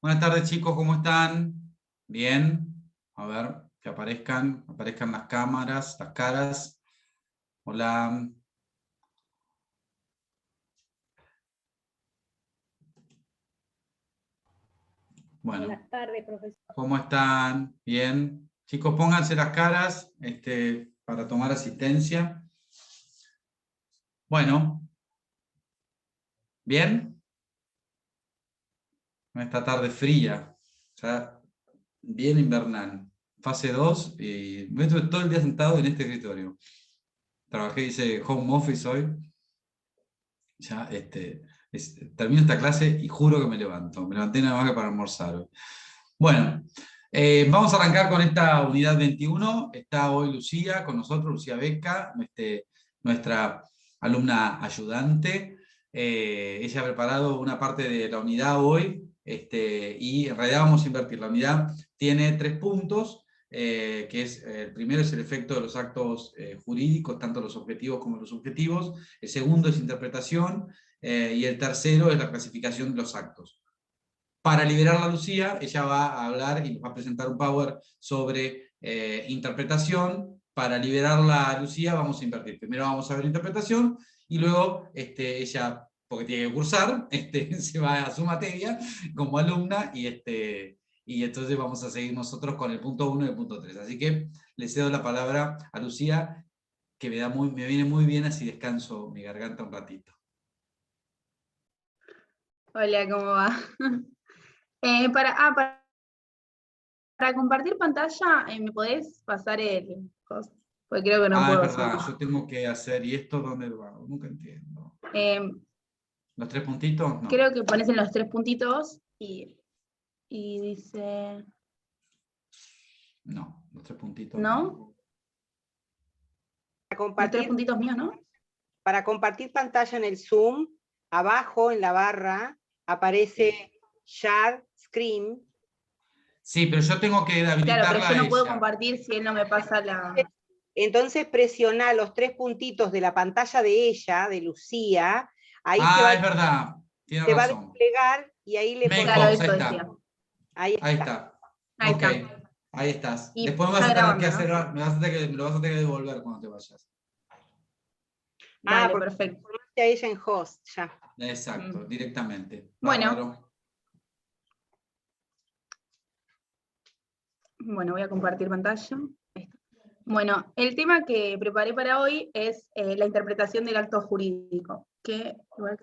Buenas tardes, chicos, ¿cómo están? Bien. A ver, que aparezcan las cámaras, las caras. Hola. Bueno, Buenas tardes, profesor. ¿cómo están? Bien. Chicos, pónganse las caras para tomar asistencia. Bueno, ¿bien? Esta tarde fría, ya bien invernal. Fase 2 y me estuve todo el día sentado en este escritorio. Trabajé, hice home office hoy. Ya, termino esta clase y juro que me levanto. Me levanté nada más que para almorzar hoy. Bueno, vamos a arrancar con esta unidad 21. Está hoy Lucía con nosotros, Lucía Beca, nuestra alumna ayudante. Ella ha preparado una parte de la unidad hoy y en realidad vamos a invertir. La unidad tiene 3 puntos. El primero es el efecto de los actos jurídicos, tanto los objetivos como los subjetivos. El segundo es interpretación. Y el tercero es la clasificación de los actos. Para liberar a Lucía, ella va a hablar y nos va a presentar un power sobre interpretación. Para liberarla a Lucía vamos a invertir. Primero vamos a ver interpretación y luego ella, porque tiene que cursar, se va a su materia como alumna y entonces vamos a seguir nosotros con el punto 1 y el punto 3. Así que le cedo la palabra a Lucía, que me viene muy bien, así descanso mi garganta un ratito. Hola, ¿cómo va? Para compartir pantalla, ¿me podés pasar el coso? Porque creo que no Ah, es puedo verdad, hacerlo. yo tengo que hacer, ¿y esto dónde lo hago? Nunca entiendo. Eh, ¿Los 3 puntitos? No. Creo que pones en los 3 puntitos y dice... No, los 3 puntitos no. ¿No? Los 3 Compartir, puntitos míos, ¿no? para compartir pantalla en el Zoom, abajo en la barra aparece Share Screen. Sí, pero yo tengo que Claro, pero habilitarla yo a no puedo ella. compartir si él no me pasa la... Entonces presiona los 3 puntitos de la pantalla de ella, de Lucía, ahí Ah, es verdad, tiene se va a razón. desplegar y ahí le Make Claro, host, pones, ahí eso está. decía. ahí Ahí está. está. Ahí Ok, está. ahí estás. Y Después me vas está a tener que grabando, hacer, ¿no? me lo vas a tener que devolver cuando te vayas. Dale, Porque perfecto. formaste a ella en host, ya. Exacto, directamente. Bueno, Bárbaro. voy a compartir pantalla. Ahí está. Bueno, el tema que preparé para hoy es la interpretación del acto jurídico, que igual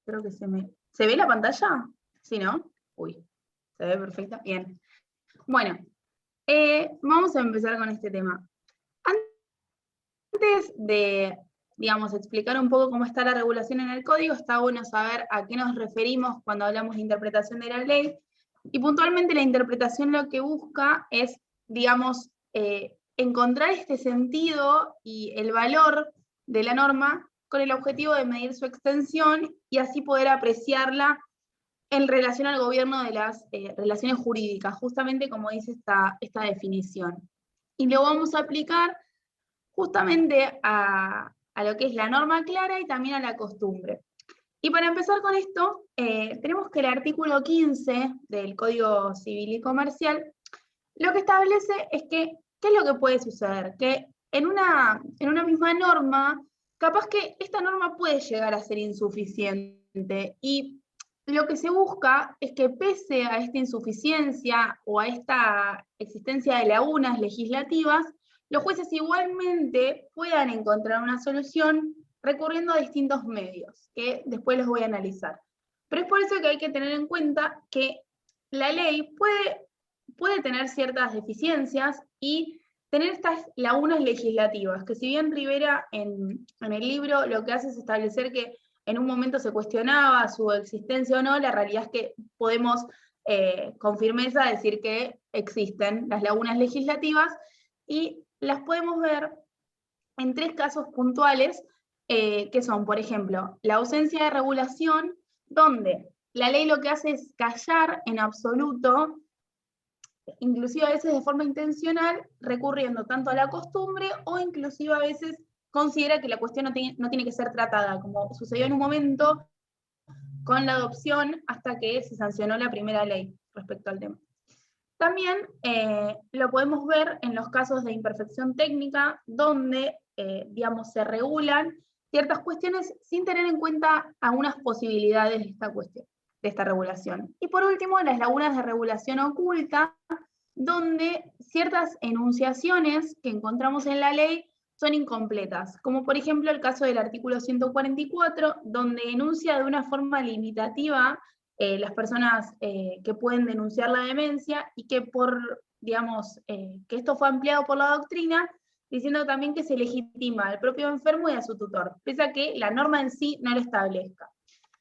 creo que ¿Se ve la pantalla? ¿Sí, no? Uy, se ve perfecta. Bien. Bueno, vamos a empezar con este tema. Antes de, digamos, explicar un poco cómo está la regulación en el código, está bueno saber a qué nos referimos cuando hablamos de interpretación de la ley. Y puntualmente la interpretación lo que busca es, digamos, encontrar este sentido y el valor de la norma con el objetivo de medir su extensión y así poder apreciarla en relación al gobierno de las relaciones jurídicas, justamente como dice esta definición. Y lo vamos a aplicar justamente a lo que es la norma clara y también a la costumbre. Y para empezar con esto, tenemos que el artículo 15 del Código Civil y Comercial lo que establece es que, ¿qué es lo que puede suceder? Que en una misma norma, capaz que esta norma puede llegar a ser insuficiente y lo que se busca es que pese a esta insuficiencia o a esta existencia de lagunas legislativas, los jueces igualmente puedan encontrar una solución recurriendo a distintos medios, que después los voy a analizar. Pero es por eso que hay que tener en cuenta que la ley puede tener ciertas deficiencias y tener estas lagunas legislativas, que si bien Rivera en el libro lo que hace es establecer que en un momento se cuestionaba su existencia o no, la realidad es que podemos con firmeza decir que existen las lagunas legislativas y las podemos ver en 3 casos puntuales, que son, por ejemplo, la ausencia de regulación, donde la ley lo que hace es callar en absoluto, inclusive a veces de forma intencional, recurriendo tanto a la costumbre o inclusive a veces considera que la cuestión no tiene que ser tratada, como sucedió en un momento con la adopción hasta que se sancionó la primera ley respecto al tema. También lo podemos ver en los casos de imperfección técnica, donde, digamos, se regulan ciertas cuestiones sin tener en cuenta algunas posibilidades de esta cuestión, de esta regulación. Y por último, las lagunas de regulación oculta, donde ciertas enunciaciones que encontramos en la ley son incompletas, como por ejemplo el caso del artículo 144, donde enuncia de una forma limitativa las personas que pueden denunciar la demencia, y que digamos, que esto fue ampliado por la doctrina, diciendo también que se legitima al propio enfermo y a su tutor, pese a que la norma en sí no lo establezca.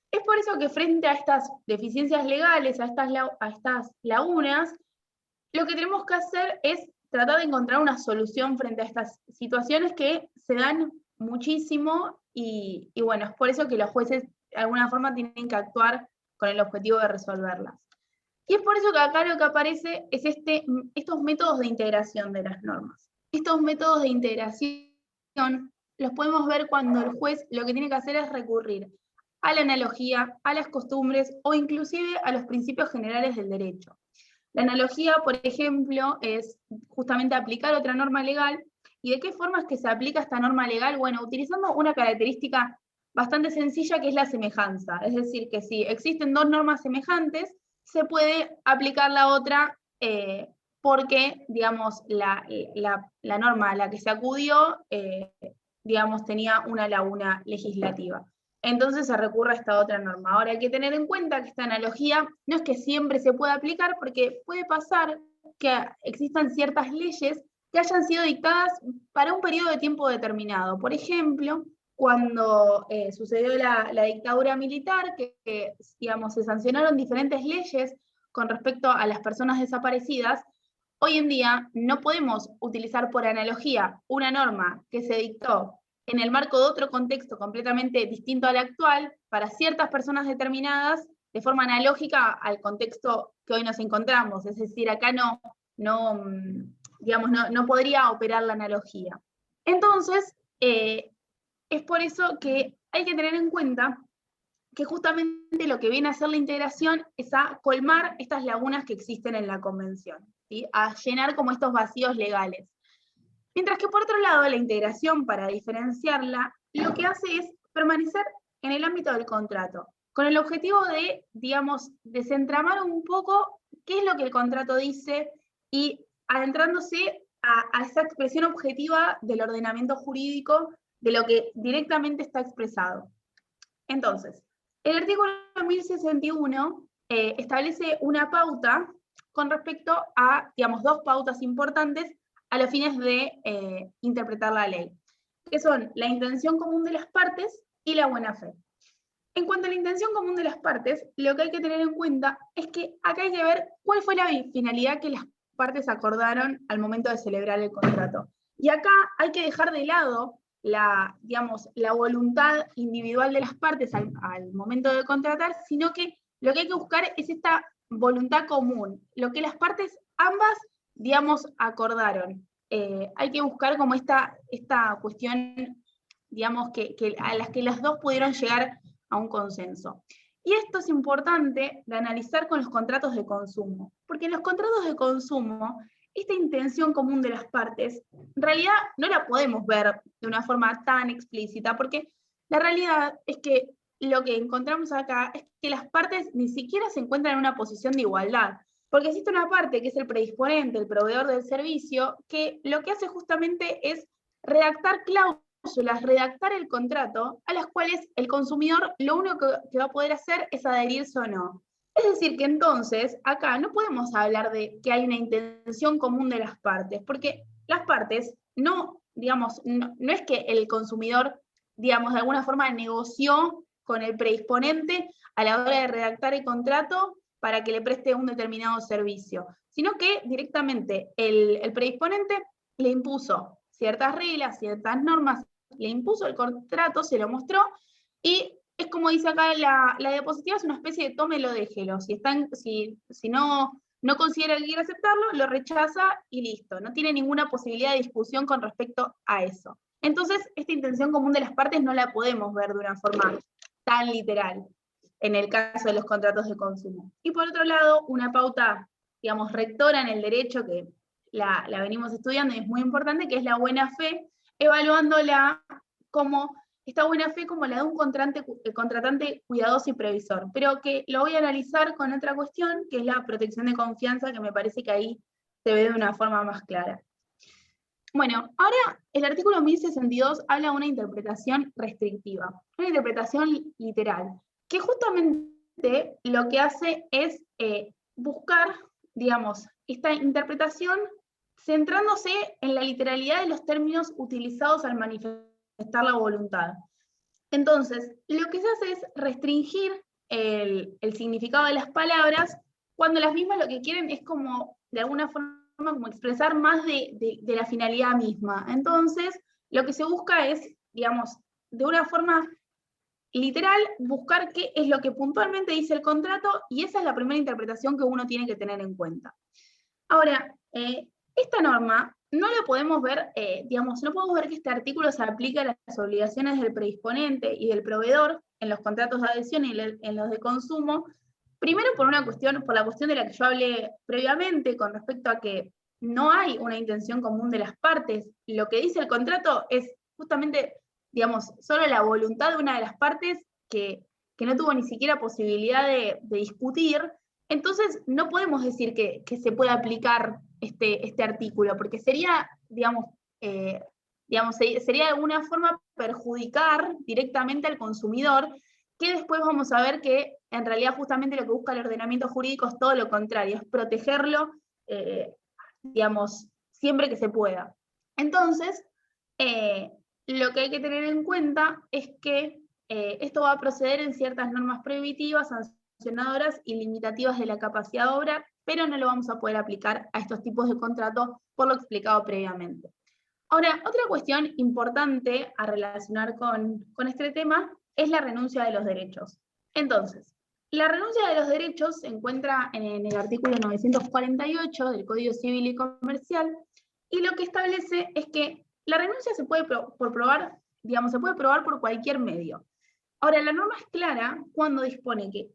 Es por eso que frente a estas deficiencias legales, a estas lagunas, lo que tenemos que hacer es tratar de encontrar una solución frente a estas situaciones que se dan muchísimo, y bueno, es por eso que los jueces de alguna forma tienen que actuar con el objetivo de resolverlas. Y es por eso que acá lo que aparece es estos métodos de integración de las normas. Estos métodos de integración los podemos ver cuando el juez lo que tiene que hacer es recurrir a la analogía, a las costumbres o inclusive a los principios generales del derecho. La analogía, por ejemplo, es justamente aplicar otra norma legal. ¿Y de qué forma es que se aplica esta norma legal? Bueno, utilizando una característica bastante sencilla, que es la semejanza. Es decir, que si existen dos normas semejantes, se puede aplicar la otra porque, digamos, la norma a la que se acudió, digamos, tenía una laguna legislativa. Entonces se recurre a esta otra norma. Ahora hay que tener en cuenta que esta analogía no es que siempre se pueda aplicar, porque puede pasar que existan ciertas leyes que hayan sido dictadas para un periodo de tiempo determinado. Por ejemplo, cuando sucedió la dictadura militar, que digamos, se sancionaron diferentes leyes con respecto a las personas desaparecidas, hoy en día no podemos utilizar por analogía una norma que se dictó en el marco de otro contexto completamente distinto al actual, para ciertas personas determinadas, de forma analógica al contexto que hoy nos encontramos. Es decir, acá no podría operar la analogía. Entonces, es por eso que hay que tener en cuenta que justamente lo que viene a hacer la integración es a colmar estas lagunas que existen en la convención, ¿sí? A llenar como estos vacíos legales. Mientras que por otro lado, la integración, para diferenciarla, lo que hace es permanecer en el ámbito del contrato, con el objetivo de, digamos, desentramar un poco qué es lo que el contrato dice y adentrándose a esa expresión objetiva del ordenamiento jurídico, de lo que directamente está expresado. Entonces, el artículo 1061 establece una pauta con respecto a, digamos, dos pautas importantes a los fines de interpretar la ley, que son la intención común de las partes y la buena fe. En cuanto a la intención común de las partes, lo que hay que tener en cuenta es que acá hay que ver cuál fue la finalidad que las partes acordaron al momento de celebrar el contrato. Y acá hay que dejar de lado la voluntad individual de las partes al momento de contratar, sino que lo que hay que buscar es esta voluntad común, lo que las partes ambas, digamos, acordaron. Hay que buscar como esta cuestión, digamos, a las que las dos pudieron llegar a un consenso. Y esto es importante de analizar con los contratos de consumo, porque en los contratos de consumo, esta intención común de las partes, en realidad no la podemos ver de una forma tan explícita, porque la realidad es que lo que encontramos acá es que las partes ni siquiera se encuentran en una posición de igualdad, porque existe una parte que es el predisponente, el proveedor del servicio, que lo que hace justamente es redactar cláusulas, redactar el contrato, a las cuales el consumidor lo único que va a poder hacer es adherirse o no. Es decir, que entonces acá no podemos hablar de que hay una intención común de las partes, porque las partes no es que el consumidor, digamos, de alguna forma negoció con el predisponente a la hora de redactar el contrato para que le preste un determinado servicio, sino que directamente el predisponente le impuso ciertas reglas, ciertas normas, le impuso el contrato, se lo mostró, y es como dice acá la diapositiva, es una especie de tómelo, déjelo. Si no considera que quiere aceptarlo, lo rechaza y listo. No tiene ninguna posibilidad de discusión con respecto a eso. Entonces, esta intención común de las partes no la podemos ver de una forma tan literal. en el caso de los contratos de consumo. Y por otro lado, una pauta, digamos, rectora en el derecho, que la venimos estudiando y es muy importante, que es la buena fe, evaluándola como esta buena fe como la de un contratante cuidadoso y previsor, pero que lo voy a analizar con otra cuestión, que es la protección de confianza, que me parece que ahí se ve de una forma más clara. Bueno, ahora el artículo 1062 habla de una interpretación restrictiva, una interpretación literal, que justamente lo que hace es buscar, digamos, esta interpretación centrándose en la literalidad de los términos utilizados al manifestar la voluntad. Entonces, lo que se hace es restringir el significado de las palabras cuando las mismas lo que quieren es como, de alguna forma, como expresar más de la finalidad misma. Entonces, lo que se busca es, digamos, de una forma literal, buscar qué es lo que puntualmente dice el contrato, y esa es la primera interpretación que uno tiene que tener en cuenta. Ahora, esta norma no la podemos ver, digamos, no podemos ver que este artículo se aplica a las obligaciones del predisponente y del proveedor en los contratos de adhesión y en los de consumo, primero por la cuestión de la que yo hablé previamente, con respecto a que no hay una intención común de las partes. Lo que dice el contrato es justamente, digamos, solo la voluntad de una de las partes que no tuvo ni siquiera posibilidad de discutir. Entonces no podemos decir que se puede aplicar este artículo, porque sería, sería de alguna forma perjudicar directamente al consumidor, que después vamos a ver que en realidad justamente lo que busca el ordenamiento jurídico es todo lo contrario, es protegerlo, digamos, siempre que se pueda. Entonces, lo que hay que tener en cuenta es que esto va a proceder en ciertas normas prohibitivas, sancionadoras y limitativas de la capacidad de obrar, pero no lo vamos a poder aplicar a estos tipos de contratos por lo explicado previamente. Ahora, otra cuestión importante a relacionar con este tema es la renuncia de los derechos. Entonces, la renuncia de los derechos se encuentra en el artículo 948 del Código Civil y Comercial, y lo que establece es que la renuncia se puede probar por cualquier medio. Ahora, la norma es clara cuando dispone que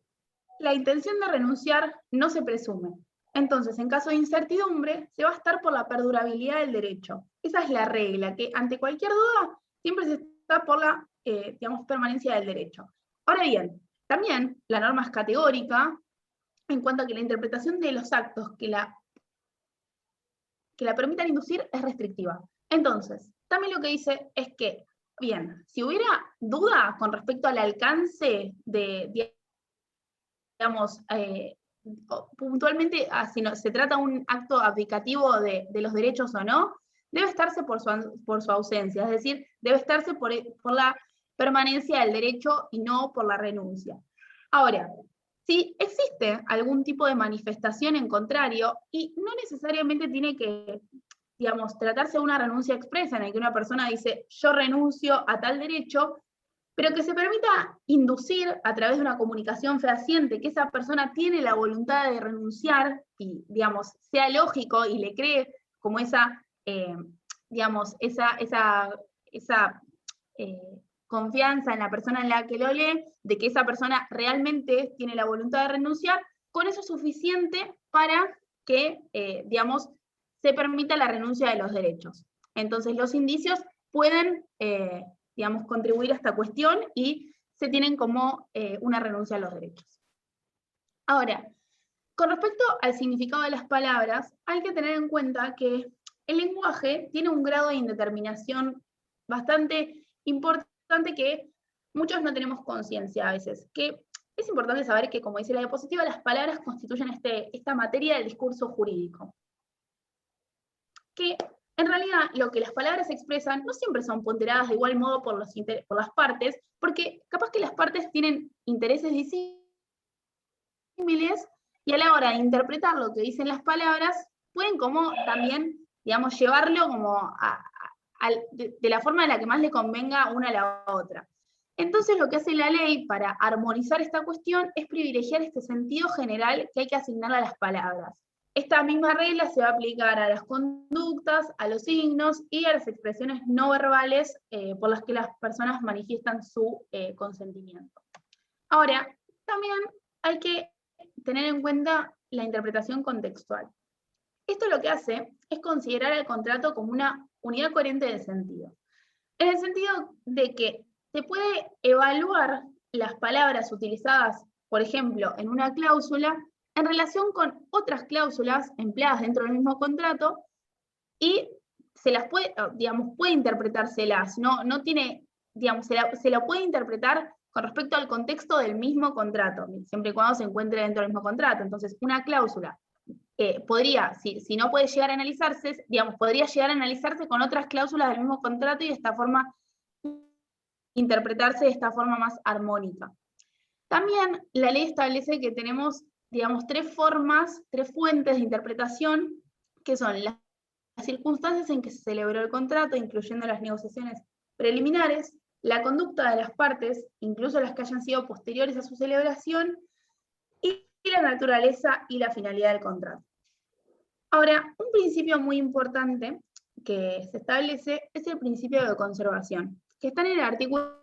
la intención de renunciar no se presume. Entonces, en caso de incertidumbre, se va a estar por la perdurabilidad del derecho. Esa es la regla, que ante cualquier duda siempre se está por la permanencia del derecho. Ahora bien, también la norma es categórica en cuanto a que la interpretación de los actos que la permitan inducir es restrictiva. Entonces, también lo que dice es que, bien, si hubiera duda con respecto al alcance puntualmente, si se trata de un acto abdicativo de los derechos o no, debe estarse por su ausencia, es decir, debe estarse por la permanencia del derecho y no por la renuncia. Ahora, si existe algún tipo de manifestación en contrario, y no necesariamente tiene que, tratarse de una renuncia expresa en la que una persona dice, yo renuncio a tal derecho, pero que se permita inducir a través de una comunicación fehaciente que esa persona tiene la voluntad de renunciar y, sea lógico y le cree como esa confianza en la persona en la que lo lee, de que esa persona realmente tiene la voluntad de renunciar, con eso es suficiente para que, se permita la renuncia de los derechos. Entonces los indicios pueden contribuir a esta cuestión y se tienen como una renuncia a los derechos. Ahora, con respecto al significado de las palabras, hay que tener en cuenta que el lenguaje tiene un grado de indeterminación bastante importante que muchos no tenemos conciencia a veces, que es importante saber que, como dice la diapositiva, las palabras constituyen esta materia del discurso jurídico. Que en realidad lo que las palabras expresan no siempre son ponderadas de igual modo por las partes, porque capaz que las partes tienen intereses disímiles y a la hora de interpretar lo que dicen las palabras, pueden como también, llevarlo como de la forma en la que más le convenga una a la otra. Entonces lo que hace la ley para armonizar esta cuestión es privilegiar este sentido general que hay que asignarle a las palabras. Esta misma regla se va a aplicar a las conductas, a los signos y a las expresiones no verbales por las que las personas manifiestan su consentimiento. Ahora, También hay que tener en cuenta la interpretación contextual. Esto lo que hace es considerar el contrato como una unidad coherente de sentido. En el sentido de que se puede evaluar las palabras utilizadas, por ejemplo, en una cláusula, en relación con otras cláusulas empleadas dentro del mismo contrato, y se las puede, digamos, puede interpretárselas, no tiene, digamos, se la puede interpretar con respecto al contexto del mismo contrato, siempre y cuando se encuentre dentro del mismo contrato. Entonces, una cláusula podría, si no puede llegar a analizarse, digamos, podría llegar a analizarse con otras cláusulas del mismo contrato y de esta forma interpretarse de esta forma más armónica. También la ley establece que tenemos, digamos, tres fuentes de interpretación, que son las circunstancias en que se celebró el contrato, incluyendo las negociaciones preliminares, la conducta de las partes, incluso las que hayan sido posteriores a su celebración, y la naturaleza y la finalidad del contrato. Ahora, un principio muy importante que se establece es el principio de conservación, que está en el artículo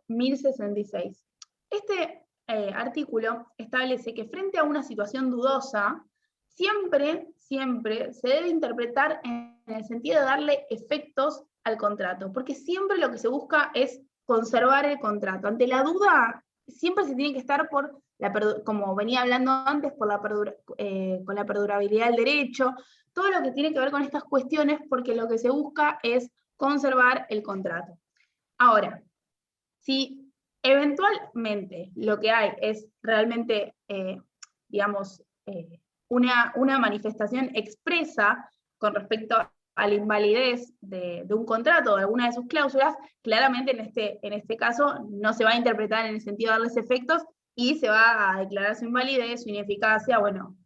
1066. Este artículo establece que frente a una situación dudosa, siempre se debe interpretar en el sentido de darle efectos al contrato, porque siempre lo que se busca es conservar el contrato. Ante la duda, siempre se tiene que estar por, como venía hablando antes, con la perdurabilidad del derecho, todo lo que tiene que ver con estas cuestiones, porque lo que se busca es conservar el contrato. Ahora, si eventualmente lo que hay es realmente, digamos, una manifestación expresa con respecto a la invalidez de un contrato o de alguna de sus cláusulas, claramente en este caso no se va a interpretar en el sentido de darles efectos y se va a declarar su invalidez, su ineficacia, bueno,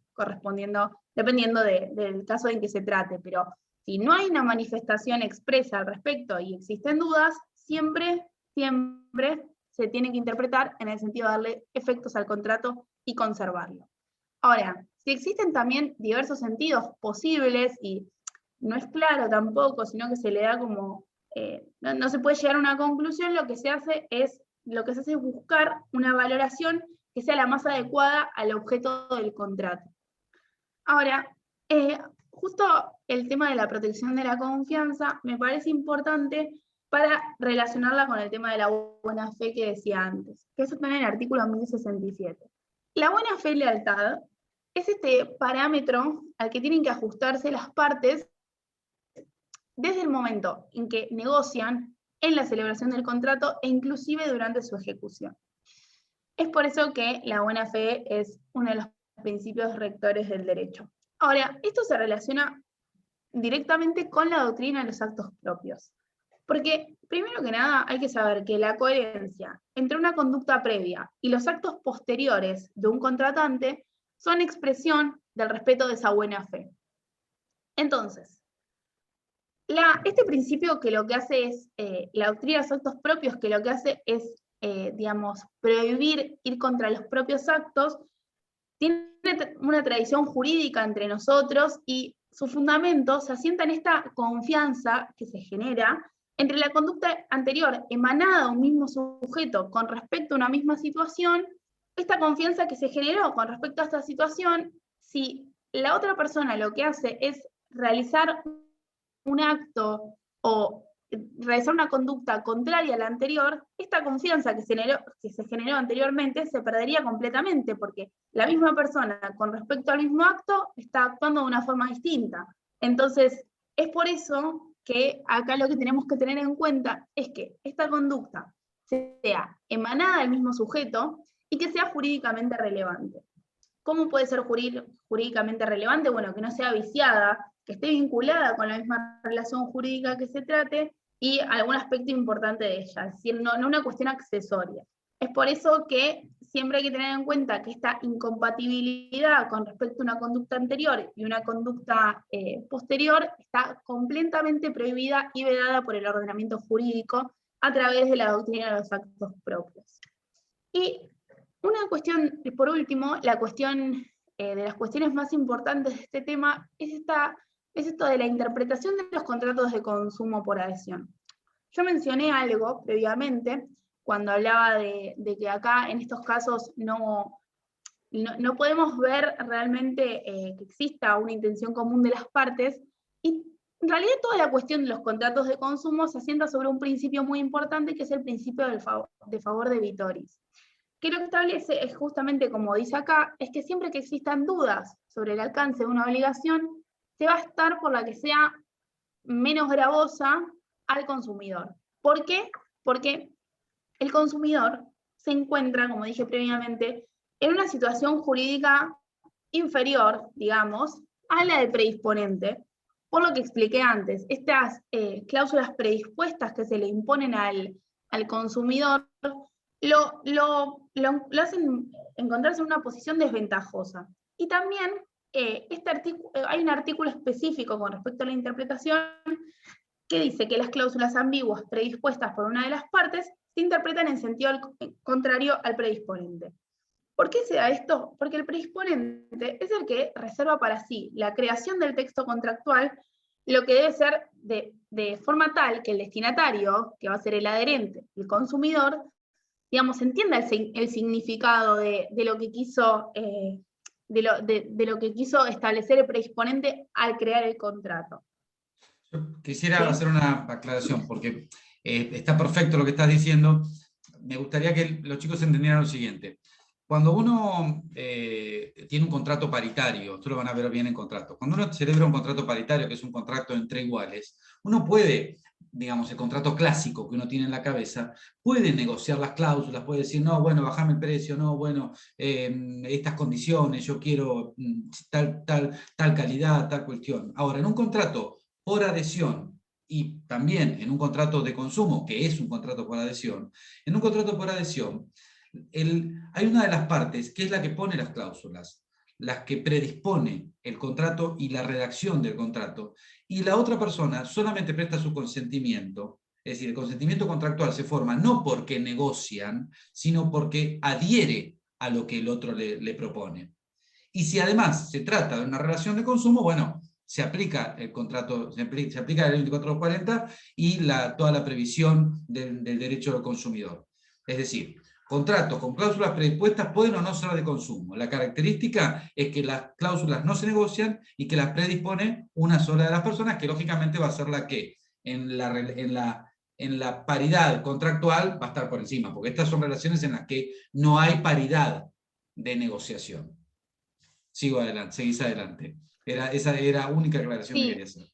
dependiendo del caso en que se trate. Pero si no hay una manifestación expresa al respecto y existen dudas, siempre se tiene que interpretar en el sentido de darle efectos al contrato y conservarlo. Ahora, si existen también diversos sentidos posibles y no es claro tampoco, sino que se le da como, no se puede llegar a una conclusión, lo que se hace es buscar una valoración que sea la más adecuada al objeto del contrato. Ahora, justo el tema de la protección de la confianza me parece importante para relacionarla con el tema de la buena fe que decía antes, que eso está en el artículo 1067. La buena fe y lealtad es este parámetro al que tienen que ajustarse las partes desde el momento en que negocian, en la celebración del contrato e inclusive durante su ejecución. Es por eso que la buena fe es uno de los principios rectores del derecho. Ahora, esto se relaciona directamente con la doctrina de los actos propios. Porque, primero que nada, hay que saber que la coherencia entre una conducta previa y los actos posteriores de un contratante son expresión del respeto de esa buena fe. Entonces, este principio que lo que hace es, la doctrina de los actos propios, que lo que hace es, digamos, prohibir ir contra los propios actos, tiene una tradición jurídica entre nosotros y su fundamento se asienta en esta confianza que se genera entre la conducta anterior emanada de un mismo sujeto con respecto a una misma situación, esta confianza que se generó con respecto a esta situación, si la otra persona lo que hace es realizar un acto o realizar una conducta contraria a la anterior, esta confianza que se generó anteriormente se perdería completamente, porque la misma persona con respecto al mismo acto está actuando de una forma distinta. Entonces, es por eso que acá lo que tenemos que tener en cuenta es que esta conducta sea emanada del mismo sujeto y que sea jurídicamente relevante. ¿Cómo puede ser jurídicamente relevante? Bueno, que no sea viciada, que esté vinculada con la misma relación jurídica que se trate y algún aspecto importante de ella, es decir, no una cuestión accesoria. Es por eso que siempre hay que tener en cuenta que esta incompatibilidad con respecto a una conducta anterior y una conducta posterior está completamente prohibida y vedada por el ordenamiento jurídico a través de la doctrina de los actos propios. Y una cuestión, por último, la cuestión de las cuestiones más importantes de este tema es esto de la interpretación de los contratos de consumo por adhesión. Yo mencioné algo previamente cuando hablaba de que acá en estos casos no podemos ver realmente que exista una intención común de las partes, y en realidad toda la cuestión de los contratos de consumo se asienta sobre un principio muy importante, que es el principio de favor debitoris, que lo que establece es justamente, como dice acá, es que siempre que existan dudas sobre el alcance de una obligación, se va a estar por la que sea menos gravosa al consumidor. ¿Por qué? Porque el consumidor se encuentra, como dije previamente, en una situación jurídica inferior, digamos, a la del predisponente, por lo que expliqué antes. Estas cláusulas predispuestas que se le imponen al consumidor lo hacen encontrarse en una posición desventajosa. Y también hay un artículo específico con respecto a la interpretación que dice que las cláusulas ambiguas predispuestas por una de las partes se interpretan en sentido contrario al predisponente. ¿Por qué se da esto? Porque el predisponente es el que reserva para sí la creación del texto contractual, lo que debe ser de forma tal que el destinatario, que va a ser el adherente, el consumidor, digamos, entienda el significado de lo que quiso, de lo que quiso establecer el predisponente al crear el contrato. Yo quisiera ¿Sí? hacer una aclaración, porque está perfecto lo que estás diciendo. Me gustaría que los chicos entendieran lo siguiente. Cuando uno tiene un contrato paritario, esto lo van a ver bien en contrato, cuando uno celebra un contrato paritario, que es un contrato entre iguales, uno puede, digamos, el contrato clásico que uno tiene en la cabeza, puede negociar las cláusulas, puede decir, no, bueno, bajame el precio, no, bueno, estas condiciones, yo quiero tal calidad, tal cuestión. Ahora, en un contrato por adhesión, y también en un contrato de consumo, que es un contrato por adhesión, en un contrato por adhesión, hay una de las partes que es la que pone las cláusulas, las que predispone el contrato y la redacción del contrato, y la otra persona solamente presta su consentimiento. Es decir, el consentimiento contractual se forma no porque negocian, sino porque adhiere a lo que el otro le propone. Y si además se trata de una relación de consumo, bueno, se aplica el contrato, se aplica la ley 2440 y toda la previsión del derecho del consumidor. Es decir, contratos con cláusulas predispuestas pueden o no ser de consumo. La característica es que las cláusulas no se negocian y que las predispone una sola de las personas, que lógicamente va a ser la que en la paridad contractual va a estar por encima, porque estas son relaciones en las que no hay paridad de negociación. Sigo adelante, seguís adelante. Esa era la única aclaración que Sí, quería hacer.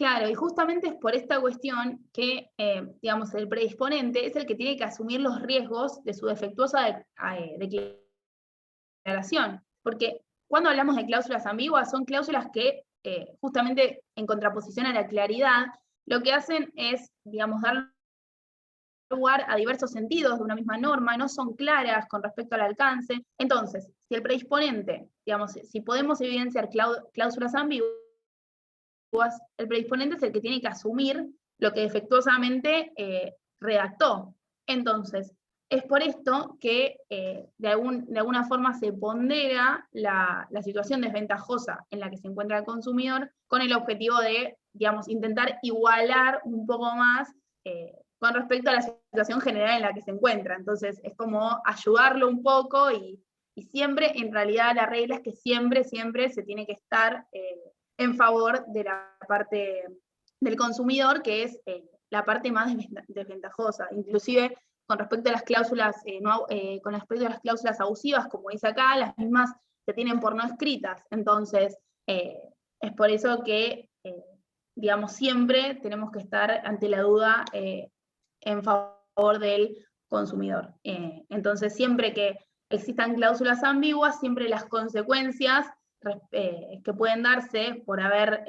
claro, y justamente es por esta cuestión que, digamos, el predisponente es el que tiene que asumir los riesgos de su defectuosa declaración. Porque cuando hablamos de cláusulas ambiguas, son cláusulas que, justamente en contraposición a la claridad, lo que hacen es, digamos, dar lugar a diversos sentidos de una misma norma, no son claras con respecto al alcance. Entonces, si el predisponente, digamos, si podemos evidenciar cláusulas ambiguas, el predisponente es el que tiene que asumir lo que defectuosamente redactó. Entonces, es por esto que de alguna forma se pondera la situación desventajosa en la que se encuentra el consumidor, con el objetivo de, digamos, intentar igualar un poco más con respecto a la situación general en la que se encuentra. Entonces, es como ayudarlo un poco, y siempre, en realidad, la regla es que siempre se tiene que estar en favor de la parte del consumidor, que es la parte más desventajosa. Inclusive con respecto a las cláusulas, con respecto a las cláusulas abusivas, como dice acá, las mismas se tienen por no escritas. Entonces, es por eso que, digamos, siempre tenemos que estar ante la duda en favor del consumidor. Entonces, siempre que existan cláusulas ambiguas, siempre las consecuencias que pueden darse por haber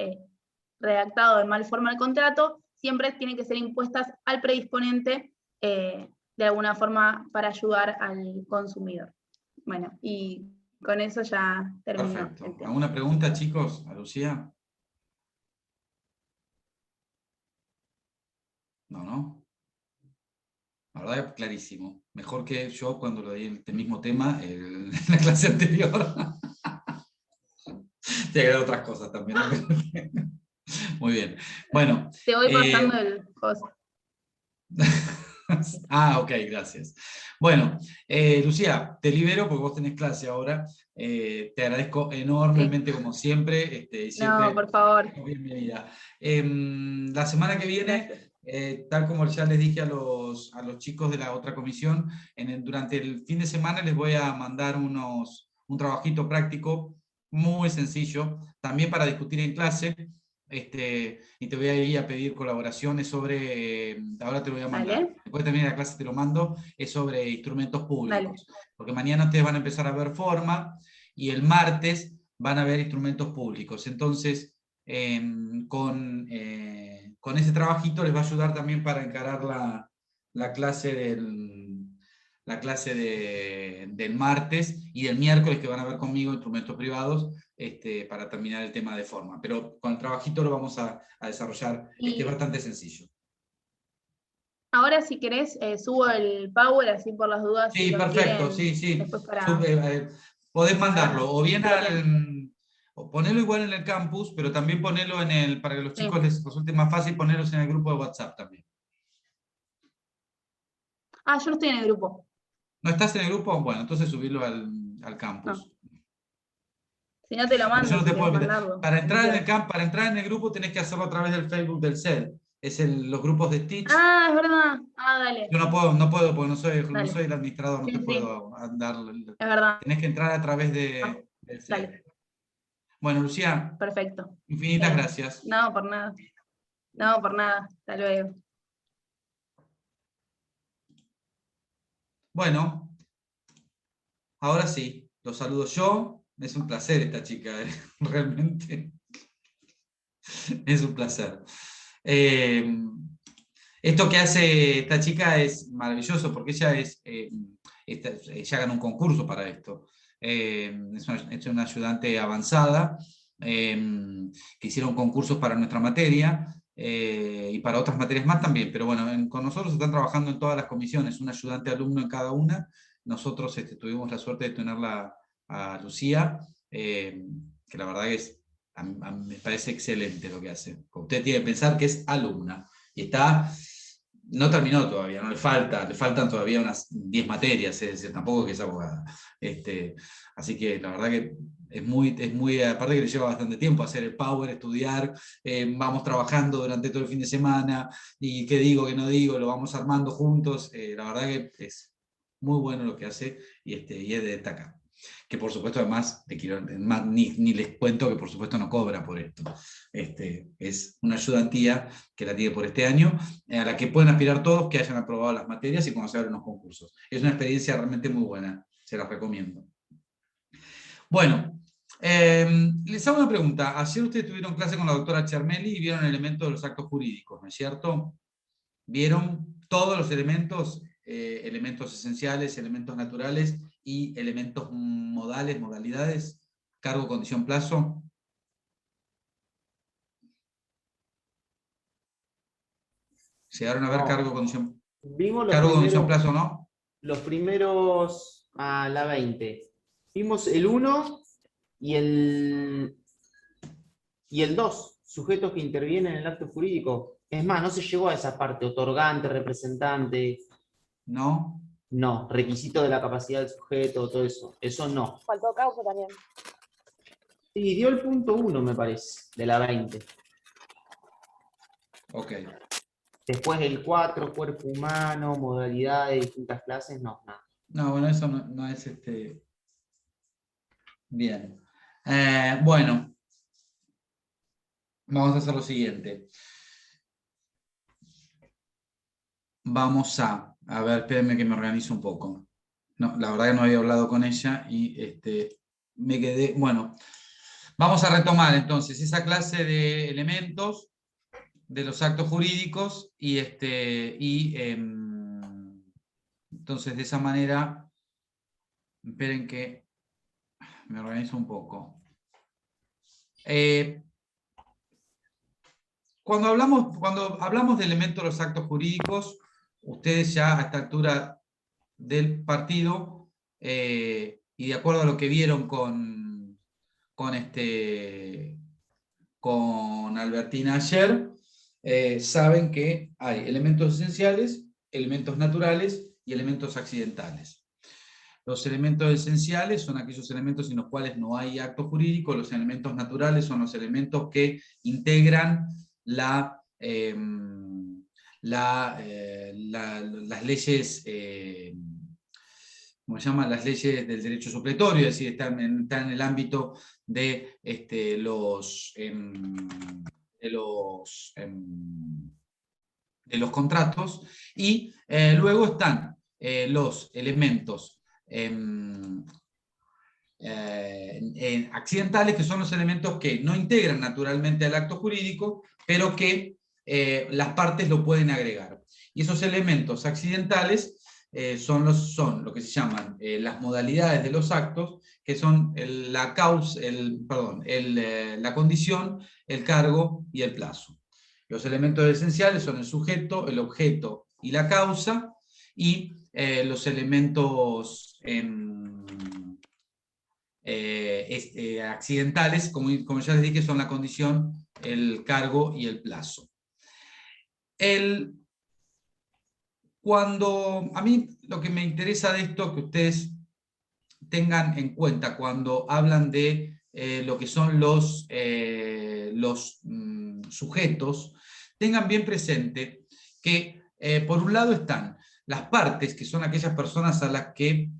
redactado de mal forma el contrato, siempre tienen que ser impuestas al predisponente de alguna forma para ayudar al consumidor. Bueno, y con eso ya termino. Perfecto. ¿Alguna pregunta, chicos? ¿A Lucía? No. La verdad, clarísimo. Mejor que yo cuando lo di este mismo tema en la clase anterior. Te agregué otras cosas también, ¿no? Muy bien. Bueno. Te voy pasando el host. Ah, ok, gracias. Bueno, Lucía, te libero porque vos tenés clase ahora. Te agradezco Sí. enormemente como siempre, y No, siempre por favor. bienvenida. La semana que viene, Gracias. tal como ya les dije a los chicos de la otra comisión, durante el fin de semana les voy a mandar un trabajito práctico muy sencillo, también para discutir en clase. Y te voy a ir a pedir colaboraciones sobre, ahora te lo voy a mandar, Dale, después de terminar la clase te lo mando, es sobre instrumentos dale. públicos, porque mañana ustedes van a empezar a ver forma y el martes van a ver instrumentos públicos. Entonces, con ese trabajito les va a ayudar también para encarar la clase del martes y del miércoles que van a ver conmigo instrumentos privados, para terminar el tema de forma. Pero con el trabajito lo vamos a desarrollar, es Y bastante sencillo. ahora si querés, subo el Power así por las dudas si Sí, lo perfecto, quieren sí, sí. después para... Podés Ahora, mandarlo, o bien bien, o ponerlo igual en el campus, pero también ponerlo para que los chicos sí. les resulte más fácil ponerlos en el grupo de WhatsApp también. Ah, yo no estoy en el grupo. ¿No estás en el grupo? Bueno, entonces subirlo al No. campus. Si no te lo Yo mando, no si te querés puedo invitar. mandarlo, Para como entrar en quieras. para entrar en el grupo tenés que hacerlo a través del Facebook del CED. Es los grupos de Stitch. Ah, es verdad. Ah, dale, Yo no puedo porque no dale. soy el administrador, no te Sí, sí, puedo dar. es verdad. Tenés que entrar a través Ah, del CED. dale, Bueno, Lucía, perfecto. infinitas gracias. No, por nada. No, por nada. Hasta luego. Bueno, ahora sí, los saludo yo. Es un placer esta chica, realmente. Es un placer. Eh, Esto que hace esta chica es maravilloso porque ella ella ganó un concurso para esto. Es una ayudante avanzada, que hicieron concursos para nuestra materia, y para otras materias más también. Pero bueno, con nosotros están trabajando en todas las comisiones, un ayudante alumno en cada una. Nosotros tuvimos la suerte de tenerla a Lucía, que la verdad que me parece excelente lo que hace. Usted tiene que pensar que es alumna y no terminó todavía, no le faltan todavía unas 10 materias, es decir, tampoco es que es abogada. Así que la verdad que aparte que le lleva bastante tiempo hacer el Power, estudiar, vamos trabajando durante todo el fin de semana, y qué digo, qué no digo, lo vamos armando juntos. La verdad que es muy bueno lo que hace, y es de destacar. Que por supuesto además, ni les cuento que por supuesto no cobra por esto. Es una ayudantía que la tiene por este año, a la que pueden aspirar todos que hayan aprobado las materias y cuando se abren los concursos. Es una experiencia realmente muy buena, se las recomiendo. Bueno, les hago una pregunta. Ayer ustedes tuvieron clase con la doctora Chermelli y vieron elementos de los actos jurídicos, ¿no es cierto? ¿Vieron todos los elementos, elementos esenciales, elementos naturales y elementos modales, modalidades? Cargo, condición, plazo. ¿Llegaron a ver No, vimos cargo, condición, plazo, no? los primeros a la 20. Vimos el 1 y el 2, sujetos que intervienen en el acto jurídico. Es más, no se llegó a esa parte, otorgante, representante. No. No, requisito de la capacidad del sujeto, todo eso. Eso no. Faltó causa también. Sí, dio el punto 1, me parece, de la 20. Ok. Después el 4, cuerpo humano, modalidad de distintas clases, no, nada. No, bueno, eso no es Bien. Bueno, vamos a hacer lo siguiente. Vamos a ver, espérenme que me organizo un poco. No, la verdad que no había hablado con ella y me quedé. Bueno, vamos a retomar entonces esa clase de elementos de los actos jurídicos entonces de esa manera, esperen que me organizo un poco. Cuando hablamos de elementos de los actos jurídicos, ustedes ya a esta altura del partido, y de acuerdo a lo que vieron con Albertina ayer, saben que hay elementos esenciales, elementos naturales y elementos accidentales. Los elementos esenciales son aquellos elementos sin los cuales no hay acto jurídico. Los elementos naturales son los elementos que integran las leyes, ¿cómo se llama? Las leyes del derecho supletorio, es decir, están en el ámbito de de los contratos, y luego están los elementos accidentales, que son los elementos que no integran naturalmente al acto jurídico, pero que las partes lo pueden agregar. Y esos elementos accidentales son lo que se llaman las modalidades de los actos, que son la condición, el cargo y el plazo. Los elementos esenciales son el sujeto, el objeto y la causa, y los elementos accidentales, como ya les dije, son la condición, el cargo y el plazo. A mí lo que me interesa de esto, que ustedes tengan en cuenta cuando hablan de lo que son los sujetos, tengan bien presente que por un lado están las partes, que son aquellas personas a las que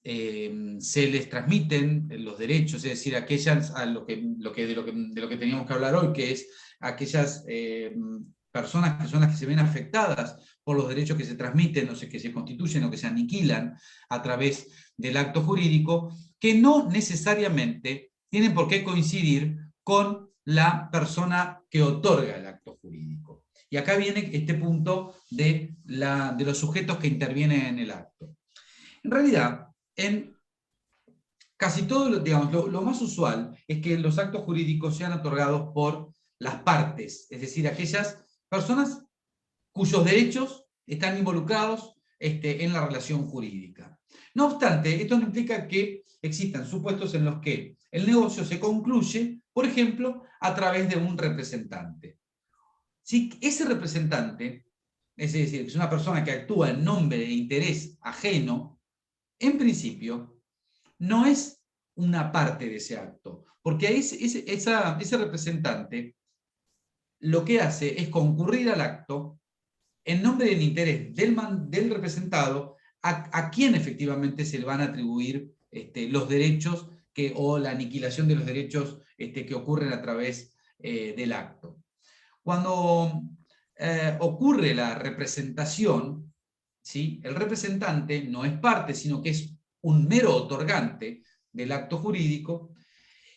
se les transmiten los derechos, es decir, aquellas de lo que teníamos que hablar hoy, que es aquellas personas que son las que se ven afectadas por los derechos que se transmiten, o sea, que se constituyen o que se aniquilan a través del acto jurídico, que no necesariamente tienen por qué coincidir con la persona que otorga el acto jurídico. Y acá viene este punto de los sujetos que intervienen en el acto. En realidad, en casi todo, lo más usual es que los actos jurídicos sean otorgados por las partes, es decir, aquellas personas cuyos derechos están involucrados en la relación jurídica. No obstante, esto no implica que existan supuestos en los que el negocio se concluye, por ejemplo, a través de un representante. Si ese representante, es decir, es una persona que actúa en nombre de interés ajeno, en principio, no es una parte de ese acto, porque ese representante lo que hace es concurrir al acto en nombre del interés del representado, a quien efectivamente se le van a atribuir los derechos o la aniquilación de los derechos que ocurren a través del acto. Cuando ocurre la representación, ¿sí?, el representante no es parte, sino que es un mero otorgante del acto jurídico,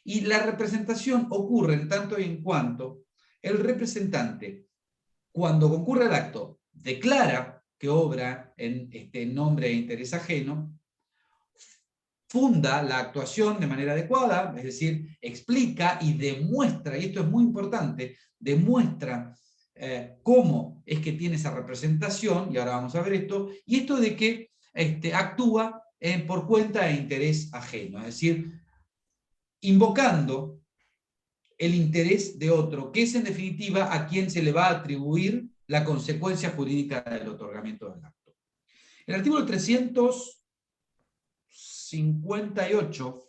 y la representación ocurre en tanto y en cuanto el representante, cuando concurre al acto, declara que obra en nombre e interés ajeno, funda la actuación de manera adecuada, es decir, explica y demuestra, y esto es muy importante, demuestra cómo es que tiene esa representación, y ahora vamos a ver esto, y esto de que actúa por cuenta e interés ajeno, es decir, invocando el interés de otro, que es en definitiva a quien se le va a atribuir la consecuencia jurídica del otorgamiento del acto. El artículo 358,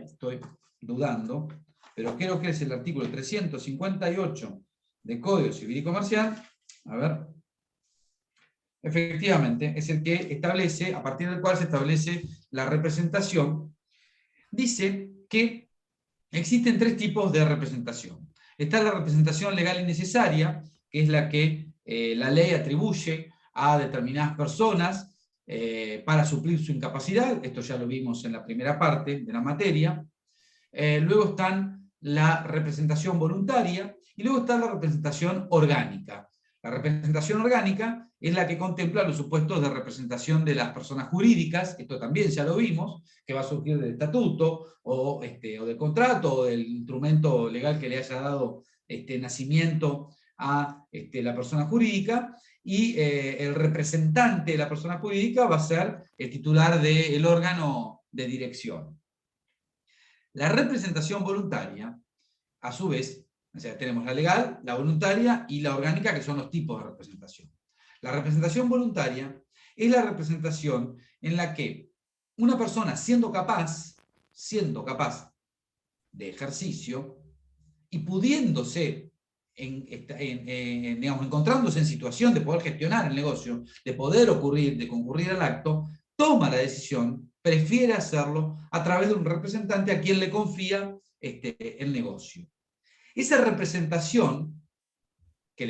estoy dudando, pero creo que es el artículo 358 del Código Civil y Comercial, a ver, efectivamente, es el que establece, a partir del cual se establece la representación. Dice que existen tres tipos de representación. Está la representación legal y necesaria, que es la que la ley atribuye a determinadas personas para suplir su incapacidad. Esto ya lo vimos en la primera parte de la materia. Luego están la representación voluntaria y luego está la representación orgánica. La representación orgánica es la que contempla los supuestos de representación de las personas jurídicas, esto también ya lo vimos, que va a surgir del estatuto, o del contrato, o del instrumento legal que le haya dado nacimiento a la persona jurídica, y el representante de la persona jurídica va a ser el titular del órgano de dirección. La representación voluntaria, a su vez, O sea, tenemos la legal, la voluntaria y la orgánica, que son los tipos de representación. La representación voluntaria es la representación en la que una persona siendo capaz de ejercicio y pudiéndose, digamos, encontrándose en situación de poder gestionar el negocio, de poder de concurrir al acto, toma la decisión, prefiere hacerlo a través de un representante a quien le confía el negocio. Esa representación que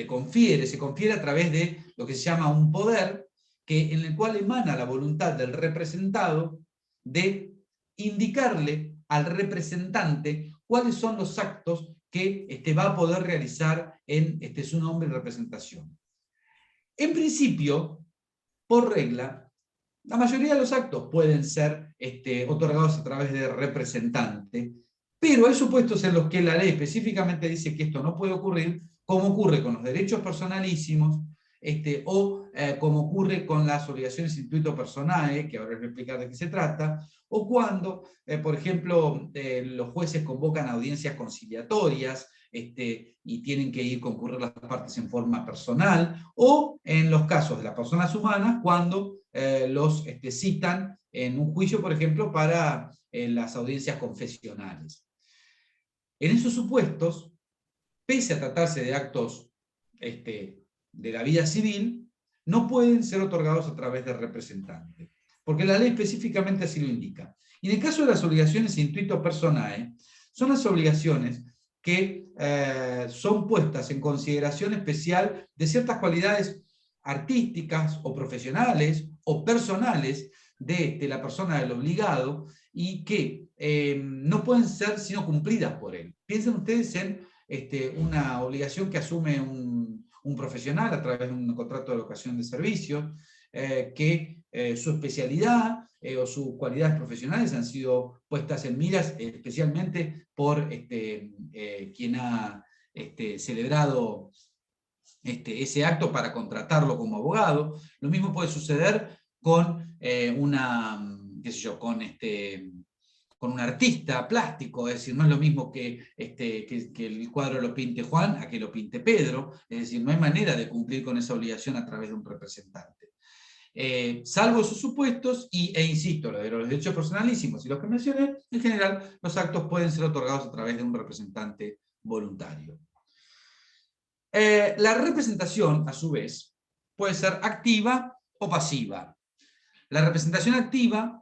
se confiere a través de lo que se llama un poder, en el cual emana la voluntad del representado de indicarle al representante cuáles son los actos que va a poder realizar en su nombre y representación. En principio, por regla, la mayoría de los actos pueden ser otorgados a través de representante, pero hay supuestos en los que la ley específicamente dice que esto no puede ocurrir, como ocurre con los derechos personalísimos, o como ocurre con las obligaciones intuito personae, que ahora les voy a explicar de qué se trata, o cuando, por ejemplo, los jueces convocan audiencias conciliatorias, y tienen que concurrir las partes en forma personal, o en los casos de las personas humanas, cuando los citan en un juicio, por ejemplo, para las audiencias confesionales. En esos supuestos, pese a tratarse de actos de la vida civil, no pueden ser otorgados a través del representante, porque la ley específicamente así lo indica. Y en el caso de las obligaciones intuito personae, son las obligaciones que son puestas en consideración especial de ciertas cualidades artísticas o profesionales o personales de la persona del obligado y que no pueden ser sino cumplidas por él. Piensen ustedes en una obligación que asume un profesional a través de un contrato de locación de servicios, que su especialidad o sus cualidades profesionales han sido puestas en miras especialmente por quien ha celebrado ese acto para contratarlo como abogado. Lo mismo puede suceder con con un artista plástico, es decir, no es lo mismo que el cuadro lo pinte Juan a que lo pinte Pedro, es decir, no hay manera de cumplir con esa obligación a través de un representante. Salvo esos supuestos, e insisto, lo de los derechos personalísimos y los que mencioné, en general los actos pueden ser otorgados a través de un representante voluntario. La representación, a su vez, puede ser activa o pasiva. La representación activa,